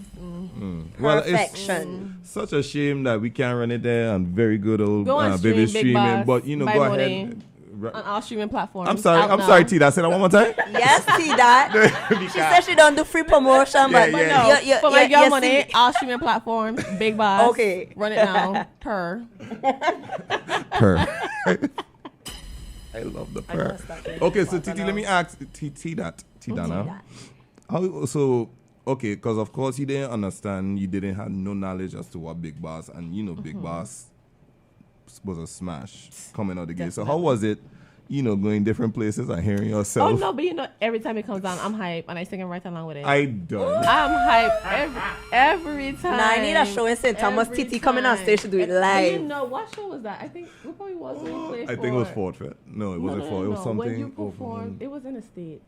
Speaker 1: Well,
Speaker 5: Perfection.
Speaker 1: it's such a shame that we can't run it there on very good old
Speaker 3: Go on
Speaker 1: Vivid
Speaker 3: stream, Big
Speaker 1: streaming.
Speaker 3: Boss,
Speaker 1: But you know,
Speaker 3: by
Speaker 1: go
Speaker 3: Monèa.
Speaker 1: ahead.
Speaker 3: On all streaming platforms.
Speaker 1: I'm sorry.
Speaker 3: out
Speaker 1: I'm
Speaker 3: now.
Speaker 1: sorry, T. That say that one more time.
Speaker 5: Yes, see that. She said she don't do free promotion, but
Speaker 1: Yeah,
Speaker 3: No,
Speaker 5: you-
Speaker 3: for my
Speaker 5: you-
Speaker 3: girl
Speaker 5: you
Speaker 3: money,
Speaker 5: see-
Speaker 3: all streaming platforms, Big Boss.
Speaker 5: Okay.
Speaker 3: Run it now. Per.
Speaker 1: Purr. I love the purr.
Speaker 5: must start doing
Speaker 1: Okay,
Speaker 5: this
Speaker 1: so
Speaker 5: one,
Speaker 1: Titi,
Speaker 5: but
Speaker 1: let me
Speaker 5: no.
Speaker 1: ask T Dana.
Speaker 5: that.
Speaker 1: How so? Okay, because of course you didn't understand, you didn't have no knowledge as to what Big Boss, and you know Big Boss was a smash coming out the gate. So how was it, going different places and hearing
Speaker 3: Oh
Speaker 1: yourself?
Speaker 3: no, but every time it comes on, I'm hype and I sing it right along with it.
Speaker 1: I done.
Speaker 3: I'm hype every time.
Speaker 5: Nah, I need a show in St. Thomas.
Speaker 3: Every
Speaker 5: Titi coming on
Speaker 3: time.
Speaker 5: stage to do it
Speaker 3: And you
Speaker 5: live.
Speaker 3: know what show was that? I think we probably was when we played
Speaker 1: I think it was Fort Fair. No, it wasn't Fort. It was something.
Speaker 3: When you performed, it was in the States.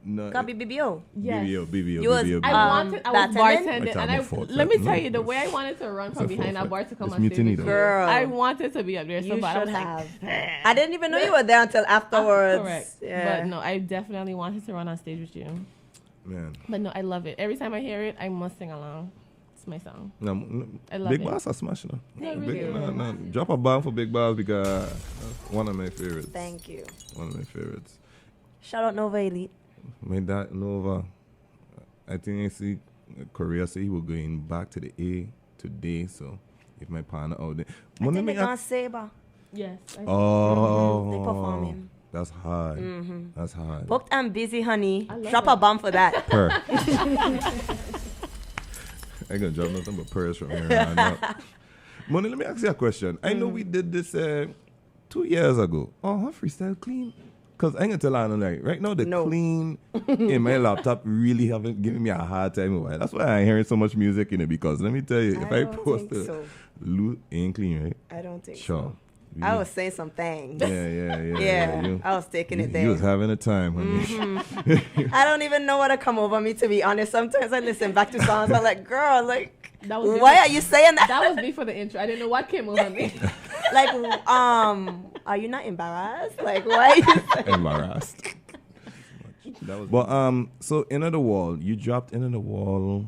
Speaker 1: No,
Speaker 5: Got BBBO.
Speaker 3: Yes.
Speaker 1: BBO.
Speaker 5: You was,
Speaker 3: I
Speaker 5: Um,
Speaker 3: was
Speaker 5: bartending?
Speaker 3: bartending,
Speaker 1: Like
Speaker 3: and
Speaker 1: I'm a Fort
Speaker 3: let me
Speaker 1: Fair.
Speaker 3: tell
Speaker 1: No,
Speaker 3: you, the
Speaker 1: it's-
Speaker 3: way I wanted to run from
Speaker 1: it's a
Speaker 3: behind
Speaker 1: Fort
Speaker 3: that bar
Speaker 1: Fair.
Speaker 3: to come
Speaker 1: It's
Speaker 3: on
Speaker 1: mutiny
Speaker 3: stage.
Speaker 1: though.
Speaker 5: Girl.
Speaker 3: I wanted to be up there so
Speaker 5: You
Speaker 3: bad. I
Speaker 5: should
Speaker 3: was like,
Speaker 5: have. I didn't even know you were there until afterwards.
Speaker 3: correct.
Speaker 5: Yeah.
Speaker 3: But no, I definitely wanted to run on stage with you.
Speaker 1: Man.
Speaker 3: But no, I love it. Every time I hear it, I must sing along. It's my song.
Speaker 1: No,
Speaker 3: I love
Speaker 1: Big
Speaker 3: it.
Speaker 1: Boss are smashing.
Speaker 3: Yeah,
Speaker 1: Big,
Speaker 3: really.
Speaker 1: no. Drop a bomb for Big Boss because that's one of my favorites.
Speaker 5: Thank you.
Speaker 1: One of my favorites.
Speaker 5: Shout out Nova Elite.
Speaker 1: My dad Nova. I think I see Korea say he will going back to the A today. So if my partner out there,
Speaker 5: I think
Speaker 1: me
Speaker 5: they're going
Speaker 1: ask-
Speaker 5: Saber.
Speaker 3: Yes. I
Speaker 1: oh,
Speaker 5: They performing.
Speaker 1: That's hard. That's hard.
Speaker 5: Booked and busy, honey.
Speaker 3: I love
Speaker 5: Drop
Speaker 3: it.
Speaker 5: a bomb for that.
Speaker 1: Purr. I ain't gonna drop nothing but purrs from here on out. Money, let me ask you a question. I know we did this 2 years ago. Oh, her freestyle clean. Because I ain't gonna tell Anna, like, right now the
Speaker 5: No.
Speaker 1: clean in my laptop really haven't given me a hard time. That's why I'm hearing so much music in it, because let me tell you, if I
Speaker 5: don't
Speaker 1: post
Speaker 5: think
Speaker 1: a
Speaker 5: so.
Speaker 1: loot, ain't clean, right?
Speaker 5: I don't think
Speaker 1: Sure.
Speaker 5: so. I was saying some things.
Speaker 1: Yeah. You,
Speaker 5: I was taking it there.
Speaker 1: you was having a time, honey.
Speaker 5: I don't even know what to come over me, to be honest. Sometimes I listen back to songs. I'm like, girl, like,
Speaker 3: That was
Speaker 5: why are you saying that?
Speaker 3: That was me for the intro. I didn't know what came over me.
Speaker 5: Like, are you not embarrassed? Like, why are you saying
Speaker 1: Embarrassed. But so Into the Wall, you dropped Into the Wall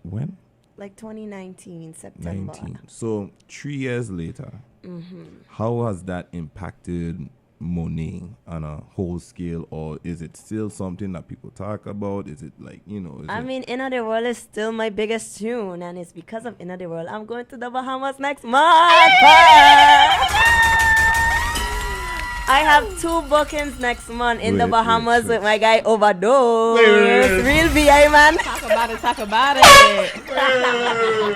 Speaker 1: when?
Speaker 5: like 2019, September.
Speaker 1: 19. So 3 years later, how has that impacted Monèa on a whole scale, or is it still something that people talk about? Is it like, you know?
Speaker 5: I mean, Inner the World is still my biggest tune, and it's because of Inner the World I'm going to the Bahamas next month. I have 2 bookings next month in the Bahamas with my guy Overdose. Real VI man.
Speaker 3: Talk about it.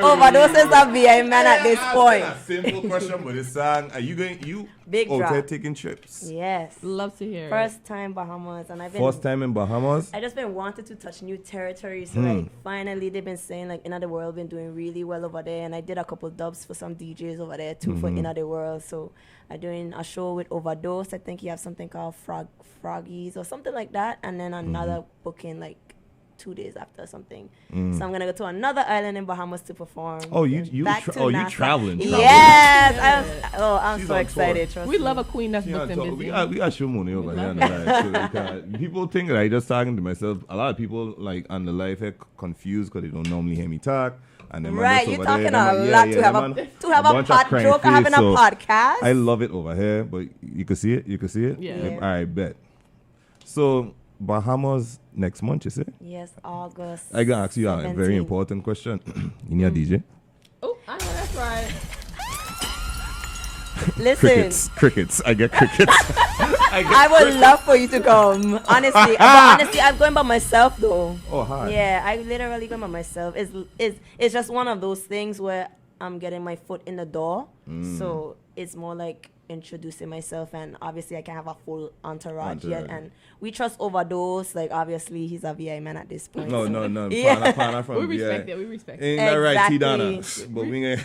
Speaker 5: Overdose is a VI man at this point.
Speaker 1: A simple question, but it's are you going?
Speaker 5: Big
Speaker 1: out
Speaker 5: drop.
Speaker 1: there taking trips?
Speaker 5: Yes.
Speaker 3: Love to hear it.
Speaker 5: First time Bahamas, and I've been
Speaker 1: First time in Bahamas.
Speaker 5: I just been wanting to touch new territory. So like finally they've been saying like Inner the World been doing really well over there, and I did a couple dubs for some DJs over there too for Inner the World. So I'm doing a show with Overdose. I think you have something called Froggies or something like that, and then another booking like 2 days after something. So I'm gonna go to another island in Bahamas to perform.
Speaker 1: Oh,
Speaker 5: Then
Speaker 1: you
Speaker 5: back to
Speaker 1: you
Speaker 5: Nassau.
Speaker 1: traveling?
Speaker 5: Yes, I'm
Speaker 1: She's
Speaker 5: so
Speaker 1: on
Speaker 5: excited.
Speaker 1: tour.
Speaker 5: Trust
Speaker 3: We
Speaker 5: me.
Speaker 3: love a queen that's booked and busy.
Speaker 1: We got show money over here. on the live, so because people think that I just talking to myself. A lot of people like on the live here confused because they don't normally hear me talk. And them
Speaker 5: Right,
Speaker 1: just
Speaker 5: you're
Speaker 1: over
Speaker 5: talking
Speaker 1: there,
Speaker 5: a
Speaker 1: them
Speaker 5: lot
Speaker 1: yeah,
Speaker 5: to have
Speaker 1: them
Speaker 5: a
Speaker 1: bunch of
Speaker 5: pod
Speaker 1: crying
Speaker 5: joke,
Speaker 1: face,
Speaker 5: having a
Speaker 1: so
Speaker 5: podcast.
Speaker 1: I love it over here, but you can see it. You can see it.
Speaker 3: Yeah.
Speaker 5: Yeah.
Speaker 1: All right, bet. So Bahamas next month, you say?
Speaker 5: Yes, August.
Speaker 1: I gonna ask you a very
Speaker 5: 17.
Speaker 1: important question. You need a DJ?
Speaker 3: Oh, I know that's right.
Speaker 5: Listen,
Speaker 1: Crickets. I get crickets.
Speaker 5: I would love for you to come. Honestly, but honestly, I'm going by myself though.
Speaker 1: Oh, hi.
Speaker 5: Yeah, I literally going by myself. It's just one of those things where I'm getting my foot in the door. So it's more like introducing myself, and obviously I can't have a full entourage yet. And we trust Overdose. Like obviously he's a VI man at this point.
Speaker 1: No.
Speaker 5: Yeah.
Speaker 1: Pana from
Speaker 3: We respect
Speaker 1: VI.
Speaker 3: it. We respect it.
Speaker 1: Ain't that right, T.
Speaker 5: Exactly.
Speaker 1: Donna? But we ain't.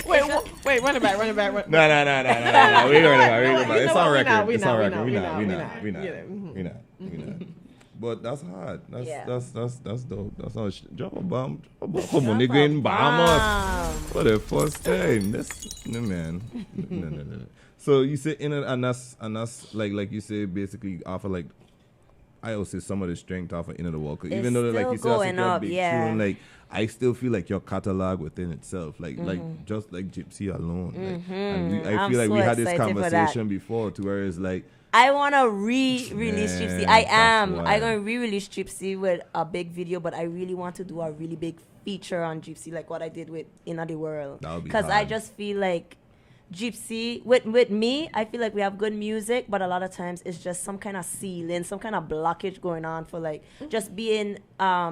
Speaker 3: Wait, run it back.
Speaker 1: No. We don't about.
Speaker 3: You
Speaker 1: It's
Speaker 3: know
Speaker 1: on
Speaker 3: what?
Speaker 1: record. It's on
Speaker 3: We
Speaker 1: record.
Speaker 3: not.
Speaker 1: We
Speaker 3: Yeah,
Speaker 1: not. But that's hard.
Speaker 5: Yeah.
Speaker 1: That's dope. That's all. Drop a bomb. Come on, nigga in Bahamas for the first time. That's no man. No. So you say in and that's like you say basically offer like I also say some of the strength off of Into the Wall.
Speaker 5: It's
Speaker 1: Even though like you
Speaker 5: still
Speaker 1: said,
Speaker 5: going
Speaker 1: that's a
Speaker 5: up,
Speaker 1: big
Speaker 5: yeah.
Speaker 1: tune, like I still feel like your catalog within itself, like just like Gypsy alone. Like, and I
Speaker 5: I'm
Speaker 1: feel like
Speaker 5: so
Speaker 1: we had this
Speaker 5: excited for that.
Speaker 1: conversation before, to where it's like
Speaker 5: I want to re-release
Speaker 1: Man,
Speaker 5: Gypsy. I
Speaker 1: that's
Speaker 5: am.
Speaker 1: why.
Speaker 5: I'm going to re-release Gypsy with a big video, but I really want to do a really big feature on Gypsy, like what I did with Inner the World.
Speaker 1: That would be
Speaker 5: Because I
Speaker 1: hard.
Speaker 5: just feel like Gypsy, with me, I feel like we have good music, but a lot of times it's just some kind of ceiling, some kind of blockage going on for like just being,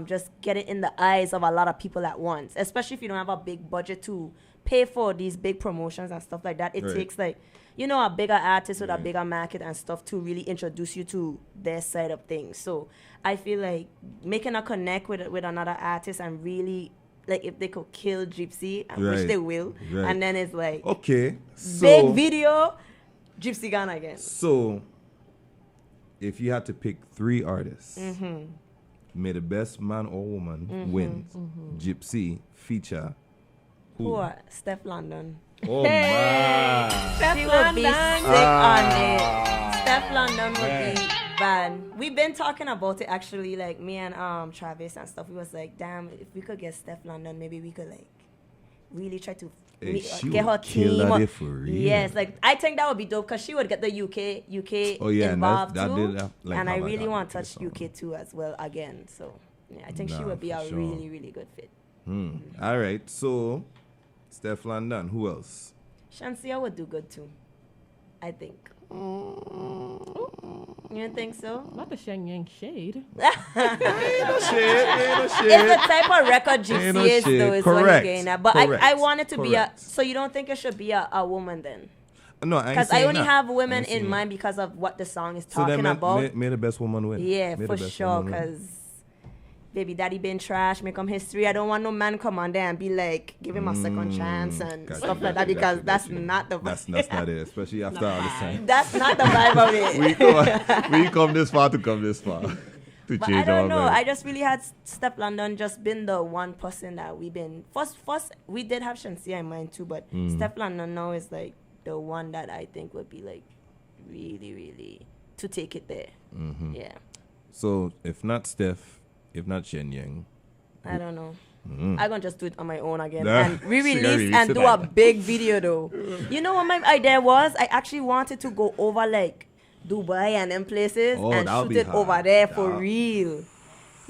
Speaker 5: just getting in the eyes of a lot of people at once, especially if you don't have a big budget to pay for these big promotions and stuff like that. It
Speaker 1: Right.
Speaker 5: takes like, a bigger artist with a bigger market and stuff to really introduce you to their side of things. So I feel like making a connect with another artist and really, like, if they could kill Gypsy, which
Speaker 1: Right.
Speaker 5: they will,
Speaker 1: Right.
Speaker 5: and then it's like
Speaker 1: okay, so
Speaker 5: big video, Gypsy gone again.
Speaker 1: So if you had to pick 3 artists, may the best man or woman wins. Gypsy feature who?
Speaker 5: Poor Steph London.
Speaker 1: Oh my!
Speaker 5: She would be sick on it. Steph London would be bad. We've been talking about it actually, like me and Travis and stuff. We was like, damn, if we could get Steph London, maybe we could like really try to
Speaker 1: Hey, she
Speaker 5: get her
Speaker 1: would kill
Speaker 5: team.
Speaker 1: that for real.
Speaker 5: Yes, like I think that would be dope because she would get the UK
Speaker 1: Oh, yeah, and
Speaker 5: involved
Speaker 1: that
Speaker 5: too.
Speaker 1: did, like,
Speaker 5: and I
Speaker 1: have
Speaker 5: really
Speaker 1: that
Speaker 5: want to
Speaker 1: UK
Speaker 5: touch
Speaker 1: song.
Speaker 5: UK too as well again. So yeah, I think she
Speaker 1: Nah,
Speaker 5: would be
Speaker 1: for
Speaker 5: a
Speaker 1: sure.
Speaker 5: really, really good fit.
Speaker 1: All right, so Steph London, who else?
Speaker 5: Shansia would do good too, I think. You don't think so?
Speaker 3: Not the Shang Yang shade.
Speaker 5: It's the type of record
Speaker 1: Ain't no
Speaker 5: Gypsy is
Speaker 1: shit.
Speaker 5: though, is what you're
Speaker 1: Correct.
Speaker 5: getting at. But
Speaker 1: Correct.
Speaker 5: I want it to be a,
Speaker 1: Correct.
Speaker 5: so you don't think it should be a woman then?
Speaker 1: No, I ain't
Speaker 5: Because I
Speaker 1: saying
Speaker 5: only
Speaker 1: that.
Speaker 5: have
Speaker 1: I
Speaker 5: women
Speaker 1: ain't
Speaker 5: in
Speaker 1: saying
Speaker 5: mind because of what the song is
Speaker 1: So
Speaker 5: talking
Speaker 1: then
Speaker 5: about.
Speaker 1: may the best woman win.
Speaker 5: Yeah,
Speaker 1: May the
Speaker 5: for
Speaker 1: best
Speaker 5: sure.
Speaker 1: woman win.
Speaker 5: Because baby daddy been trash, make him history. I don't want no man come on there and be like, give him a second chance and
Speaker 1: Gotcha,
Speaker 5: stuff like
Speaker 1: gotcha,
Speaker 5: that because
Speaker 1: gotcha,
Speaker 5: that's
Speaker 1: gotcha.
Speaker 5: not the vibe.
Speaker 1: That's not it, especially after all this time.
Speaker 5: That's not the vibe of it.
Speaker 1: We come this far to come this far. To
Speaker 5: But
Speaker 1: change
Speaker 5: I don't
Speaker 1: our
Speaker 5: know.
Speaker 1: mind.
Speaker 5: I just really had Steph London just been the one person that we've been first. We did have Shansia in mind too, but Steph London now is like the one that I think would be like really, really to take it there.
Speaker 1: Mm-hmm.
Speaker 5: Yeah,
Speaker 1: So if not Steph, if not Shen Yang,
Speaker 5: I don't know.
Speaker 1: Mm.
Speaker 5: I'm gonna just do it on my own again
Speaker 1: Nah,
Speaker 5: and
Speaker 1: she
Speaker 5: re-release
Speaker 1: gotta release
Speaker 5: and
Speaker 1: it
Speaker 5: do
Speaker 1: like
Speaker 5: a
Speaker 1: that.
Speaker 5: big video though. You know what my idea was? I actually wanted to go over like Dubai and them places
Speaker 1: Oh,
Speaker 5: and
Speaker 1: that'll
Speaker 5: shoot
Speaker 1: be
Speaker 5: it
Speaker 1: hard.
Speaker 5: over there for
Speaker 1: That-
Speaker 5: real.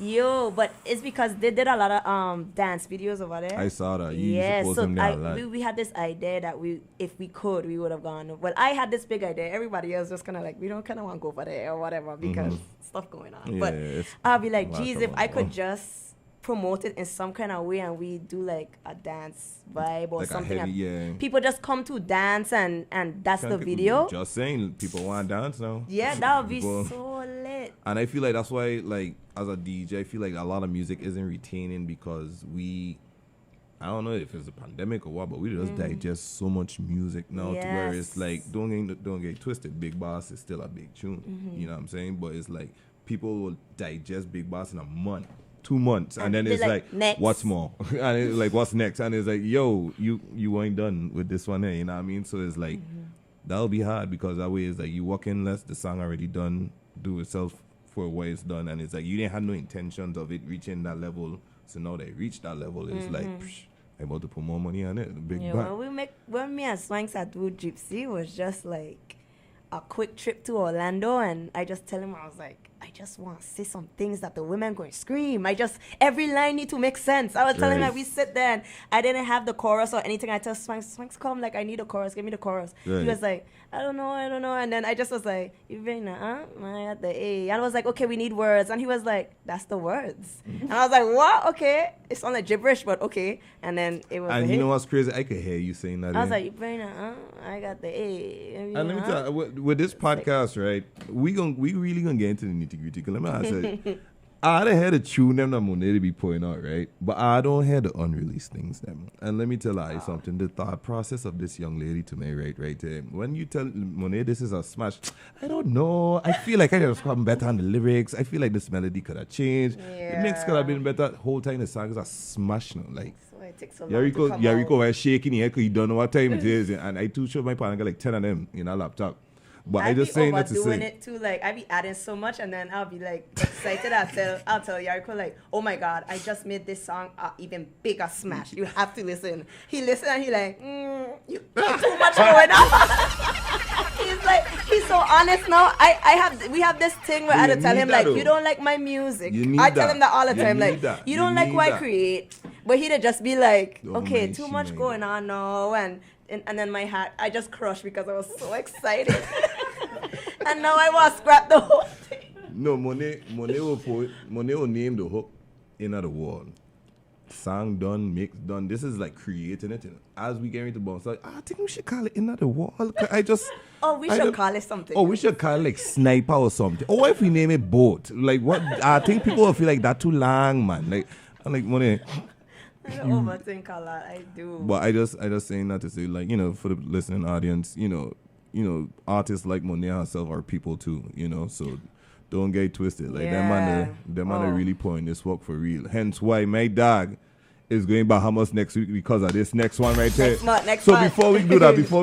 Speaker 5: Yo, but it's because they did a lot of dance videos over there.
Speaker 1: I saw that. You
Speaker 5: Yeah,
Speaker 1: supposed
Speaker 5: so
Speaker 1: them there a lot.
Speaker 5: we had this idea that if we could, we would have gone. Well, I had this big idea. Everybody else just kind of like, we don't kind of want to go over there or whatever because stuff going on.
Speaker 1: Yeah,
Speaker 5: but
Speaker 1: it's
Speaker 5: I'll be like,
Speaker 1: a lot
Speaker 5: geez,
Speaker 1: going
Speaker 5: if I could
Speaker 1: on.
Speaker 5: just promote it in some kind of way and we do like a dance vibe or
Speaker 1: Like a
Speaker 5: something.
Speaker 1: heavy,
Speaker 5: and
Speaker 1: yeah.
Speaker 5: people just come to dance and that's the
Speaker 1: Can't-
Speaker 5: video.
Speaker 1: Just saying, people want to dance now.
Speaker 5: Yeah, that would be
Speaker 1: People-
Speaker 5: so lit.
Speaker 1: And I feel like that's why, like, as a DJ, I feel like a lot of music isn't retaining because I don't know if it's a pandemic or what, but we just digest so much music now to where it's
Speaker 5: Yes.
Speaker 1: like, don't get twisted. Big Boss is still a big tune. You know what I'm saying? But it's like, people will digest Big Boss in a month, 2 months, and then
Speaker 5: they're
Speaker 1: it's
Speaker 5: like,
Speaker 1: like,
Speaker 5: next.
Speaker 1: what's more? And it's like, what's next? And it's like, yo, you ain't done with this one here, you know what I mean? So it's like, that'll be hard because that way it's like, you walk in less, the song already done, do itself for what it's done, and it's like, you didn't have no intentions of it reaching that level, so now they reach that level, it's like, psh, I'm about to put more money on it, big
Speaker 5: Yeah,
Speaker 1: bang.
Speaker 5: when me and Swanks had do Gypsy, it was just like a quick trip to Orlando, and I just tell him, I was like, I just want to say some things that the women going to scream. Every line need to make sense. I was telling him
Speaker 1: Right.
Speaker 5: that we sit there and I didn't have the chorus or anything. I tell Swanks, come, like, I need a chorus. Give me the chorus.
Speaker 1: Right.
Speaker 5: He was like, I don't know. And then I just was like, you very I at the A. And I was like, okay, we need words. And he was like, that's the words. And I was like, what? Okay. It's on like gibberish, but okay. And then it was a
Speaker 1: And you
Speaker 5: hit.
Speaker 1: know what's crazy? I could hear you saying that.
Speaker 5: I was
Speaker 1: eh?
Speaker 5: like, you brain, I got the A.
Speaker 1: And let me tell you, with this podcast, right? We really gonna get into the nitty gritty. Let me ask you, I done had a tune them that Monèa to be putting out, right? But I don't have the unreleased things them. And let me tell you something. The thought process of this young lady to me, right there. When you tell Monèa this is a smash, I don't know. I feel like I just gotten better on the lyrics. I feel like this melody could have changed. The mix could have been better. Whole time the song is a smash now. Like
Speaker 5: So it takes so long to come
Speaker 1: Yarico
Speaker 5: out.
Speaker 1: was shaking his head because he don't know what time it is. And I too sure my partner got like 10 of them in a laptop. But I just
Speaker 5: be
Speaker 1: saying that to
Speaker 5: overdoing
Speaker 1: say.
Speaker 5: it too. Like I be adding so much, and then I'll be like excited. I'll tell Yarico like, oh my god, I just made this song even bigger smash. You have to listen. He listened and he like, you too much going on. He's like, he's so honest now. We have this thing where I
Speaker 1: You
Speaker 5: had to tell
Speaker 1: need
Speaker 5: him
Speaker 1: that
Speaker 5: like,
Speaker 1: though.
Speaker 5: you don't like my music.
Speaker 1: You need
Speaker 5: I tell
Speaker 1: that.
Speaker 5: him that all the
Speaker 1: You
Speaker 5: time.
Speaker 1: need
Speaker 5: Like,
Speaker 1: that.
Speaker 5: you
Speaker 1: You
Speaker 5: don't like
Speaker 1: need
Speaker 5: what I
Speaker 1: that.
Speaker 5: create. But he'd just be like,
Speaker 1: Don't
Speaker 5: okay,
Speaker 1: mind,
Speaker 5: too
Speaker 1: she
Speaker 5: much
Speaker 1: mind.
Speaker 5: going on now, and then my hat, I just crushed because I was so excited. And now I want to scrap the whole thing.
Speaker 1: No, Monèa will name the hook in the wall. Song done, mix done. This is like creating it. As we get into bounce, like, I think we should call it in the wall. I just.
Speaker 5: Oh, we
Speaker 1: I
Speaker 5: should
Speaker 1: don't-
Speaker 5: call it something.
Speaker 1: Oh, we should call it like sniper or something. Or what if we name it boat? Like what? I think people will feel like that too long, man. Like I'm like Monèa.
Speaker 5: I don't overthink a lot. I do.
Speaker 1: But I just saying that to say, like, for the listening audience, artists like Monèa herself are people too, so don't get twisted. Like them man are really putting this work for real. Hence why my dog is going Bahamas next week because of this next one right there.
Speaker 5: Next
Speaker 1: So
Speaker 5: month.
Speaker 1: before we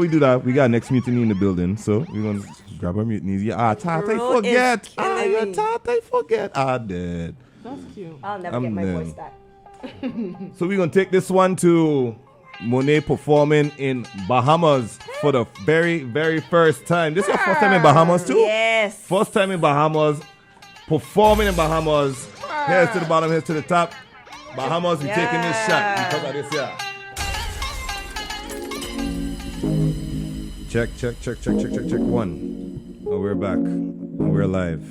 Speaker 1: do that, we got next mutiny in the building. So we're gonna grab our mutinies. Yeah, Tat, I
Speaker 5: Bro
Speaker 1: forget.
Speaker 5: is killing
Speaker 1: Yeah,
Speaker 5: me.
Speaker 1: Tat, I forget. I did.
Speaker 3: That's cute.
Speaker 5: I'll never
Speaker 1: I'm
Speaker 5: get my
Speaker 1: there.
Speaker 5: voice back.
Speaker 1: So we're going to take this one to Monèa performing in Bahamas for the very, very first time. This is your first time in Bahamas too?
Speaker 5: Yes.
Speaker 1: First time in Bahamas, performing in Bahamas. Here's to the bottom, here's to the top. Bahamas, we're taking this shot because of this here. Check. One. Oh, we're back. And we're live.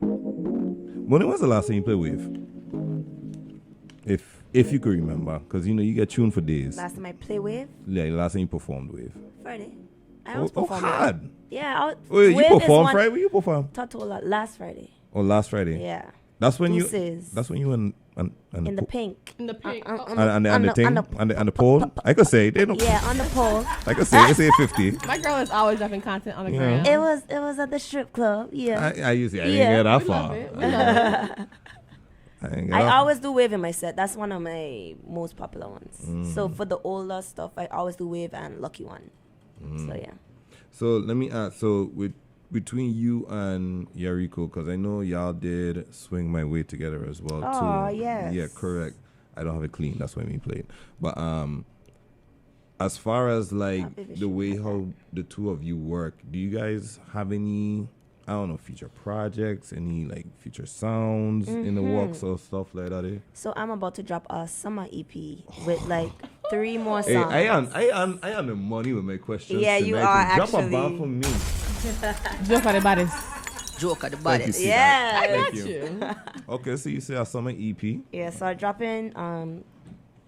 Speaker 1: Monèa, when's the last time you played Wave? If you could remember, because you get tuned for days.
Speaker 5: Last time I play Wave,
Speaker 1: Yeah, the last time you performed Wave.
Speaker 5: Friday. I was performing.
Speaker 1: hard.
Speaker 5: Yeah.
Speaker 1: Wait, you
Speaker 5: Wave is
Speaker 1: perform
Speaker 5: one-
Speaker 1: Friday? When you perform?
Speaker 5: Tatola last Friday.
Speaker 1: Oh, last Friday.
Speaker 5: Yeah.
Speaker 1: That's when
Speaker 5: Deuces.
Speaker 1: That's when you and
Speaker 5: In the pink.
Speaker 3: In the pink.
Speaker 1: and the thing and the pole. I could say they don't.
Speaker 5: Yeah, on the pole.
Speaker 1: I could say it's 50.
Speaker 3: My girl is always dropping content on the
Speaker 1: Yeah.
Speaker 3: ground.
Speaker 5: It was at the strip club. Yeah.
Speaker 1: I usually didn't
Speaker 5: Yeah.
Speaker 1: get that
Speaker 3: We
Speaker 1: far.
Speaker 3: love it. We love it.
Speaker 1: I didn't get
Speaker 5: I
Speaker 1: that
Speaker 5: always do wave in my set. That's one of my most popular ones.
Speaker 1: Mm.
Speaker 5: So for the older stuff, I always do wave and lucky one.
Speaker 1: Mm.
Speaker 5: So yeah.
Speaker 1: So let me ask. So between you and Yarico, because I know y'all did Swing My Way together as well
Speaker 5: Oh,
Speaker 1: too.
Speaker 5: yes.
Speaker 1: Yeah, correct. I don't have it clean. That's why we played. But as far as like
Speaker 5: Vivid
Speaker 1: the way
Speaker 5: Stream.
Speaker 1: how the two of you work, do you guys have any? I don't know, future projects, any like future sounds in the works or stuff like that?
Speaker 5: So I'm about to drop a summer EP with like 3 more
Speaker 1: Hey,
Speaker 5: songs.
Speaker 1: I am the money with my questions.
Speaker 5: Yeah, you
Speaker 1: tonight.
Speaker 5: are
Speaker 1: Drop a
Speaker 5: actually.
Speaker 1: bomb for me.
Speaker 3: Joke on the bodies.
Speaker 5: Joke at the
Speaker 1: Thank you, Sita.
Speaker 5: Yeah.
Speaker 1: Thank
Speaker 3: Got you.
Speaker 1: Okay, so you say a summer EP.
Speaker 5: Yeah, so I drop in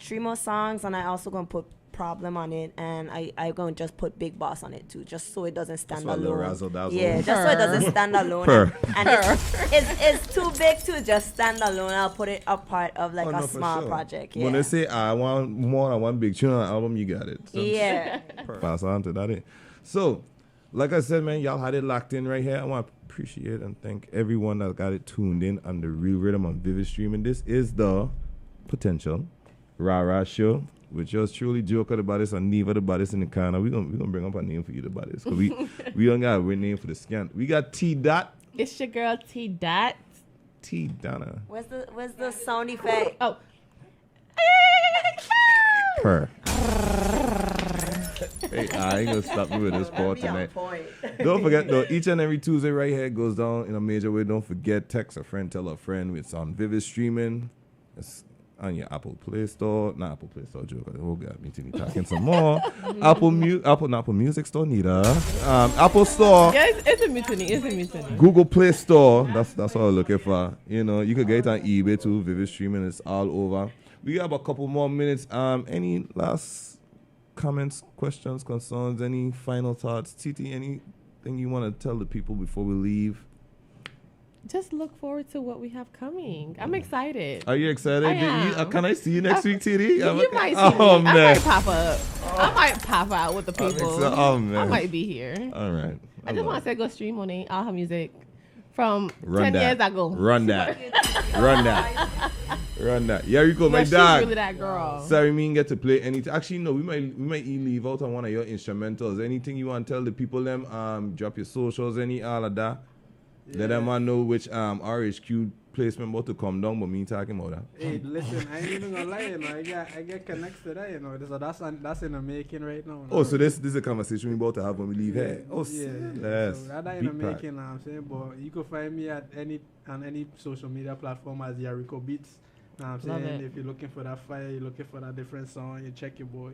Speaker 5: 3 more songs, and I also gonna put Problem on it, and I gonna just put Big Boss on it too, just so it doesn't stand
Speaker 1: Just for a little
Speaker 5: alone.
Speaker 1: razzle-dazzle.
Speaker 5: Yeah, just so it doesn't stand alone.
Speaker 1: Purr.
Speaker 5: And it's too big to just stand alone. I'll put it a part of like
Speaker 1: Oh,
Speaker 5: a
Speaker 1: no, for
Speaker 5: small
Speaker 1: sure.
Speaker 5: project. Yeah.
Speaker 1: When they say I want more than one big tune on the album, you got it. So
Speaker 5: Yeah.
Speaker 1: pass on to that. So, like I said, man, y'all had it locked in right here. I want to appreciate and thank everyone that got it tuned in on the Real Rhythm on Vivid Streaming. This is the Potential Rah Rah Show with yours truly, Joker the Baddest and Neva the Baddest in the corner. We gonna bring up a name for you, the Baddest. Cause we don't got a weird name for the scan. We got T Dot,
Speaker 3: It's your girl T Dot.
Speaker 1: T Donna,
Speaker 5: Where's the sound effect?
Speaker 3: Oh.
Speaker 1: Per. Hey, I ain't gonna stop you with this call tonight. Don't forget though, each and every Tuesday right here goes down in a major way. Don't forget, text a friend, tell a friend. It's on Vivid Streaming. It's on your Apple Play Store, not Apple Play Store, Joker. Oh God, me too. Talking some more. Apple Music Store, neither. Apple Store.
Speaker 3: Yeah, it's a mutiny. It's a mutiny.
Speaker 1: Google Play Store. That's what I'm looking for. You know, you could get it on eBay too. Vivid Streaming. It's all over. We have a couple more minutes. Any last comments, questions, concerns, any final thoughts? Titi, anything you want to tell the people before we leave?
Speaker 3: Just look forward to what we have coming. I'm excited.
Speaker 1: Are you excited?
Speaker 3: I am.
Speaker 1: Can I see you next week, Titi?
Speaker 3: You might see
Speaker 1: Oh,
Speaker 3: me.
Speaker 1: man.
Speaker 3: I might pop up. I might pop out with the people.
Speaker 1: so. Oh, man.
Speaker 3: I might be here.
Speaker 1: All right.
Speaker 3: I just want to say go stream Monèa, all her music from
Speaker 1: Run
Speaker 3: 10
Speaker 1: that.
Speaker 3: years ago.
Speaker 1: Run that. Run that. Run that. Yarico, my
Speaker 3: Yeah, she's
Speaker 1: dog.
Speaker 3: really that girl.
Speaker 1: Sorry, we didn't get to play anything. Actually, no, we might leave out on one of your instrumentals. Anything you want to tell the people them? Drop your socials, all of that. Let them know which RHQ placement about to come down, but me talking about that.
Speaker 4: Hey, listen, I ain't even gonna lie, you know. I get connected to that, you know. So that's in the making right now.
Speaker 1: Oh, so this is a conversation we about to have when we leave here. Oh,
Speaker 4: yeah.
Speaker 1: yes.
Speaker 4: So that in the making, I'm saying, but you can find me at any social media platform as Yarico Beats. I'm
Speaker 3: Love
Speaker 4: saying,
Speaker 3: it.
Speaker 4: if you're looking for that fire, you're looking for that different song, you check your boy.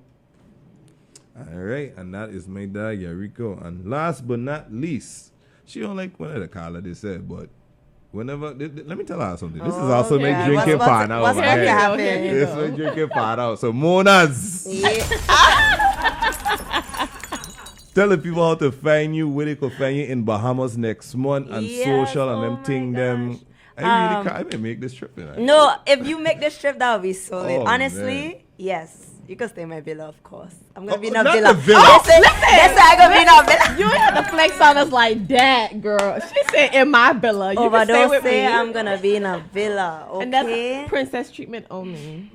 Speaker 1: All right, and that is my dog Yarico. And last but not least, she don't like whatever the color they said, but whenever let me tell her something. This is also
Speaker 3: okay.
Speaker 1: my drinking
Speaker 5: What's
Speaker 1: part now.
Speaker 5: what's
Speaker 1: over
Speaker 5: up
Speaker 1: here.
Speaker 5: you having?
Speaker 1: It's my drinking part out. So Mona's. Tell the people how to find you, where they can find you in Bahamas next month and
Speaker 5: Yes,
Speaker 1: social and
Speaker 5: oh
Speaker 1: them
Speaker 5: my
Speaker 1: thing them.
Speaker 5: gosh.
Speaker 1: I really can't even make this trip. You know?
Speaker 5: No, if you make this trip, that would be solid.
Speaker 1: Oh,
Speaker 5: Honestly,
Speaker 1: man.
Speaker 5: yes. You can stay in my villa, of course. I'm gonna be in
Speaker 1: Oh,
Speaker 5: a
Speaker 1: not
Speaker 5: villa.
Speaker 1: the villa.
Speaker 5: Yes, I'm gonna be in a villa.
Speaker 3: You ain't have to flex on us like that, girl. She said in my villa. You can stay
Speaker 5: Overdose
Speaker 3: with me.
Speaker 5: say I'm gonna be in a villa. Okay.
Speaker 3: And that's princess treatment only.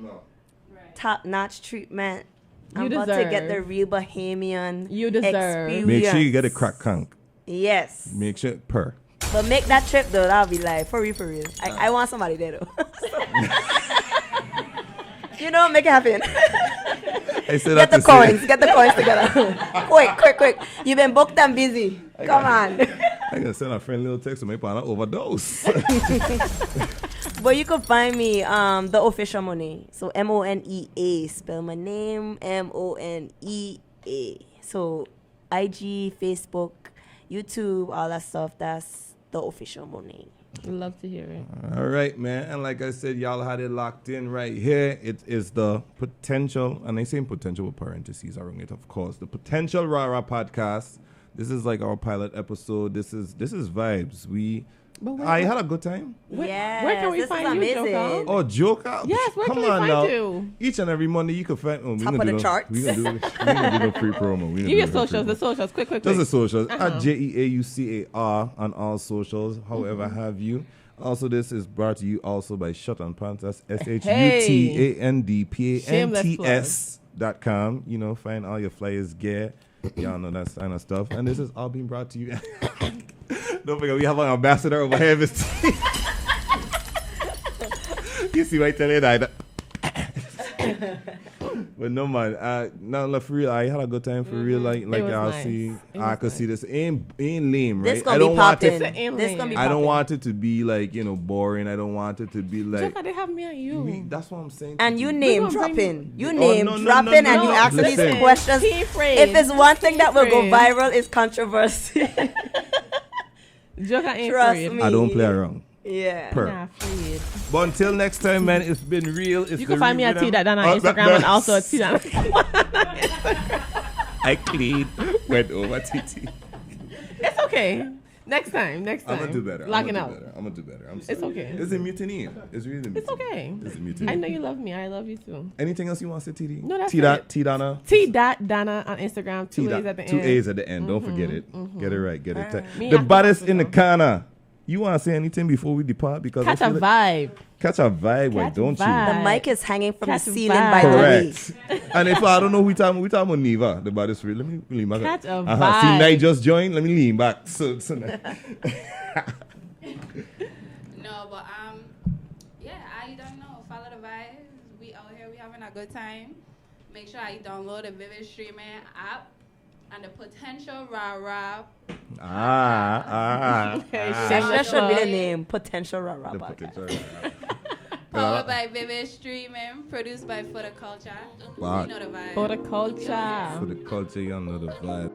Speaker 5: Top-notch treatment.
Speaker 3: You
Speaker 5: I'm about to get
Speaker 3: deserve.
Speaker 5: the real Bahamian
Speaker 3: You deserve.
Speaker 5: experience.
Speaker 1: Make sure you get a crack conk.
Speaker 5: Yes.
Speaker 1: Make sure per.
Speaker 5: But make that trip though, that'll be like for real. I want somebody there though. You know, make it happen.
Speaker 1: I said
Speaker 5: Get
Speaker 1: that
Speaker 5: the
Speaker 1: to say-
Speaker 5: coins together. quick. You've been booked and busy. Come on.
Speaker 1: I'm gonna send a friend little text to my partner overdose.
Speaker 5: But you can find me the official Monèa. So Monea. Spell my name Monea. So IG, Facebook, YouTube, all that stuff. That's the official Monèa.
Speaker 3: Love to hear it.
Speaker 1: All right, man. And like I said, y'all had it locked in right here. It is the potential, and I say potential with parentheses around it, of course. The Potential Rah Rah podcast. This is like our pilot episode. This is vibes. I had a good time.
Speaker 5: Yes,
Speaker 3: where can we
Speaker 5: this
Speaker 3: find
Speaker 5: is
Speaker 3: you,
Speaker 5: amazing.
Speaker 3: Joker?
Speaker 1: Oh, Joker.
Speaker 3: Yes, where
Speaker 1: Come
Speaker 3: can we
Speaker 1: on
Speaker 3: find
Speaker 1: now.
Speaker 3: you?
Speaker 1: Each and every Monday you can find. Oh,
Speaker 5: Top of the charts.
Speaker 1: We gonna do no free promo.
Speaker 3: Give your socials, the socials, quick.
Speaker 1: Just the socials. At JEAUCAR on all socials. However, have you. Also, this is brought to you also by Shut and Pants. That's SHUTANDPANTS.com. You know, find all your flyers, gear. Y'all know that kind of stuff. And this is all being brought to you. Don't forget, we have an ambassador over here, Mr. You see, I tell you that. But no, man. No, for real, I had a good time for real. Like y'all
Speaker 3: nice.
Speaker 1: see, I could see this ain't lame, right?
Speaker 5: This gonna
Speaker 1: I don't
Speaker 5: be
Speaker 1: want
Speaker 5: popping.
Speaker 1: it.
Speaker 5: This gonna be
Speaker 1: I don't
Speaker 5: popping.
Speaker 1: want it to be like boring. I don't want it to be like.
Speaker 3: Joker, they have me and you.
Speaker 1: That's what I'm saying.
Speaker 5: And
Speaker 1: to
Speaker 5: you
Speaker 1: you.
Speaker 5: name
Speaker 3: gonna bring
Speaker 5: dropping. You
Speaker 1: Oh,
Speaker 5: name
Speaker 1: no,
Speaker 5: dropping and you asking these
Speaker 1: Listen.
Speaker 5: questions.
Speaker 3: Key phrase.
Speaker 5: If it's one thing that will go
Speaker 3: Key
Speaker 5: viral, it's controversy.
Speaker 3: Joker ain't
Speaker 5: Trust
Speaker 3: afraid.
Speaker 5: me.
Speaker 1: I don't play around.
Speaker 5: Yeah.
Speaker 1: Per.
Speaker 3: Not afraid.
Speaker 1: But until next time, man, it's been real. It's
Speaker 3: You can find me at T.Dana on Instagram and also at T.Dana.
Speaker 1: I clean. Went over TT.
Speaker 3: It's okay. Next time.
Speaker 1: I'm gonna do better.
Speaker 3: Locking out.
Speaker 1: I'm gonna do better. I'm sorry.
Speaker 3: It's okay.
Speaker 1: It's a mutiny. It's really a mutiny.
Speaker 3: It's okay.
Speaker 1: It's a mutiny.
Speaker 3: I know you love me. I love you too.
Speaker 1: Anything else you want to say, TD?
Speaker 3: No, that's
Speaker 1: T-Dot,
Speaker 3: it.
Speaker 1: T-Dana.
Speaker 3: T.Dana on Instagram. Two
Speaker 1: T-Dot.
Speaker 3: A's at the
Speaker 1: Two
Speaker 3: end.
Speaker 1: A's at the end. Don't forget it. Get it right. Get it tight.
Speaker 3: Me
Speaker 1: The
Speaker 3: after
Speaker 1: baddest in the
Speaker 3: hospital.
Speaker 1: corner. You want to say anything before we depart? Because
Speaker 3: Catch
Speaker 1: I
Speaker 3: a
Speaker 1: feel
Speaker 3: vibe.
Speaker 1: catch a vibe, why
Speaker 3: Catch a
Speaker 1: don't
Speaker 3: vibe.
Speaker 1: you?
Speaker 5: The mic is hanging from the
Speaker 3: Catch a
Speaker 5: ceiling,
Speaker 3: vibe.
Speaker 5: by the way.
Speaker 1: Correct. And if I don't know who we talking about Neva, the baddest. Let me lean back.
Speaker 3: Catch a
Speaker 1: See,
Speaker 3: vibe.
Speaker 1: Nye just joined. Let me lean back. So
Speaker 7: No, but yeah, I don't know. Follow the vibes. We out here. We having a good time. Make sure you download the Vivid Streaming app and the Potential Rah Rah.
Speaker 5: That should be the name. Potential Rah Rah
Speaker 1: The
Speaker 5: podcast.
Speaker 1: potential.
Speaker 7: Powered by Vivid Streaming. Produced by For the Culture.
Speaker 1: Wow.
Speaker 7: You know the vibe.
Speaker 3: For the culture.
Speaker 1: For the culture, y'all know the vibe.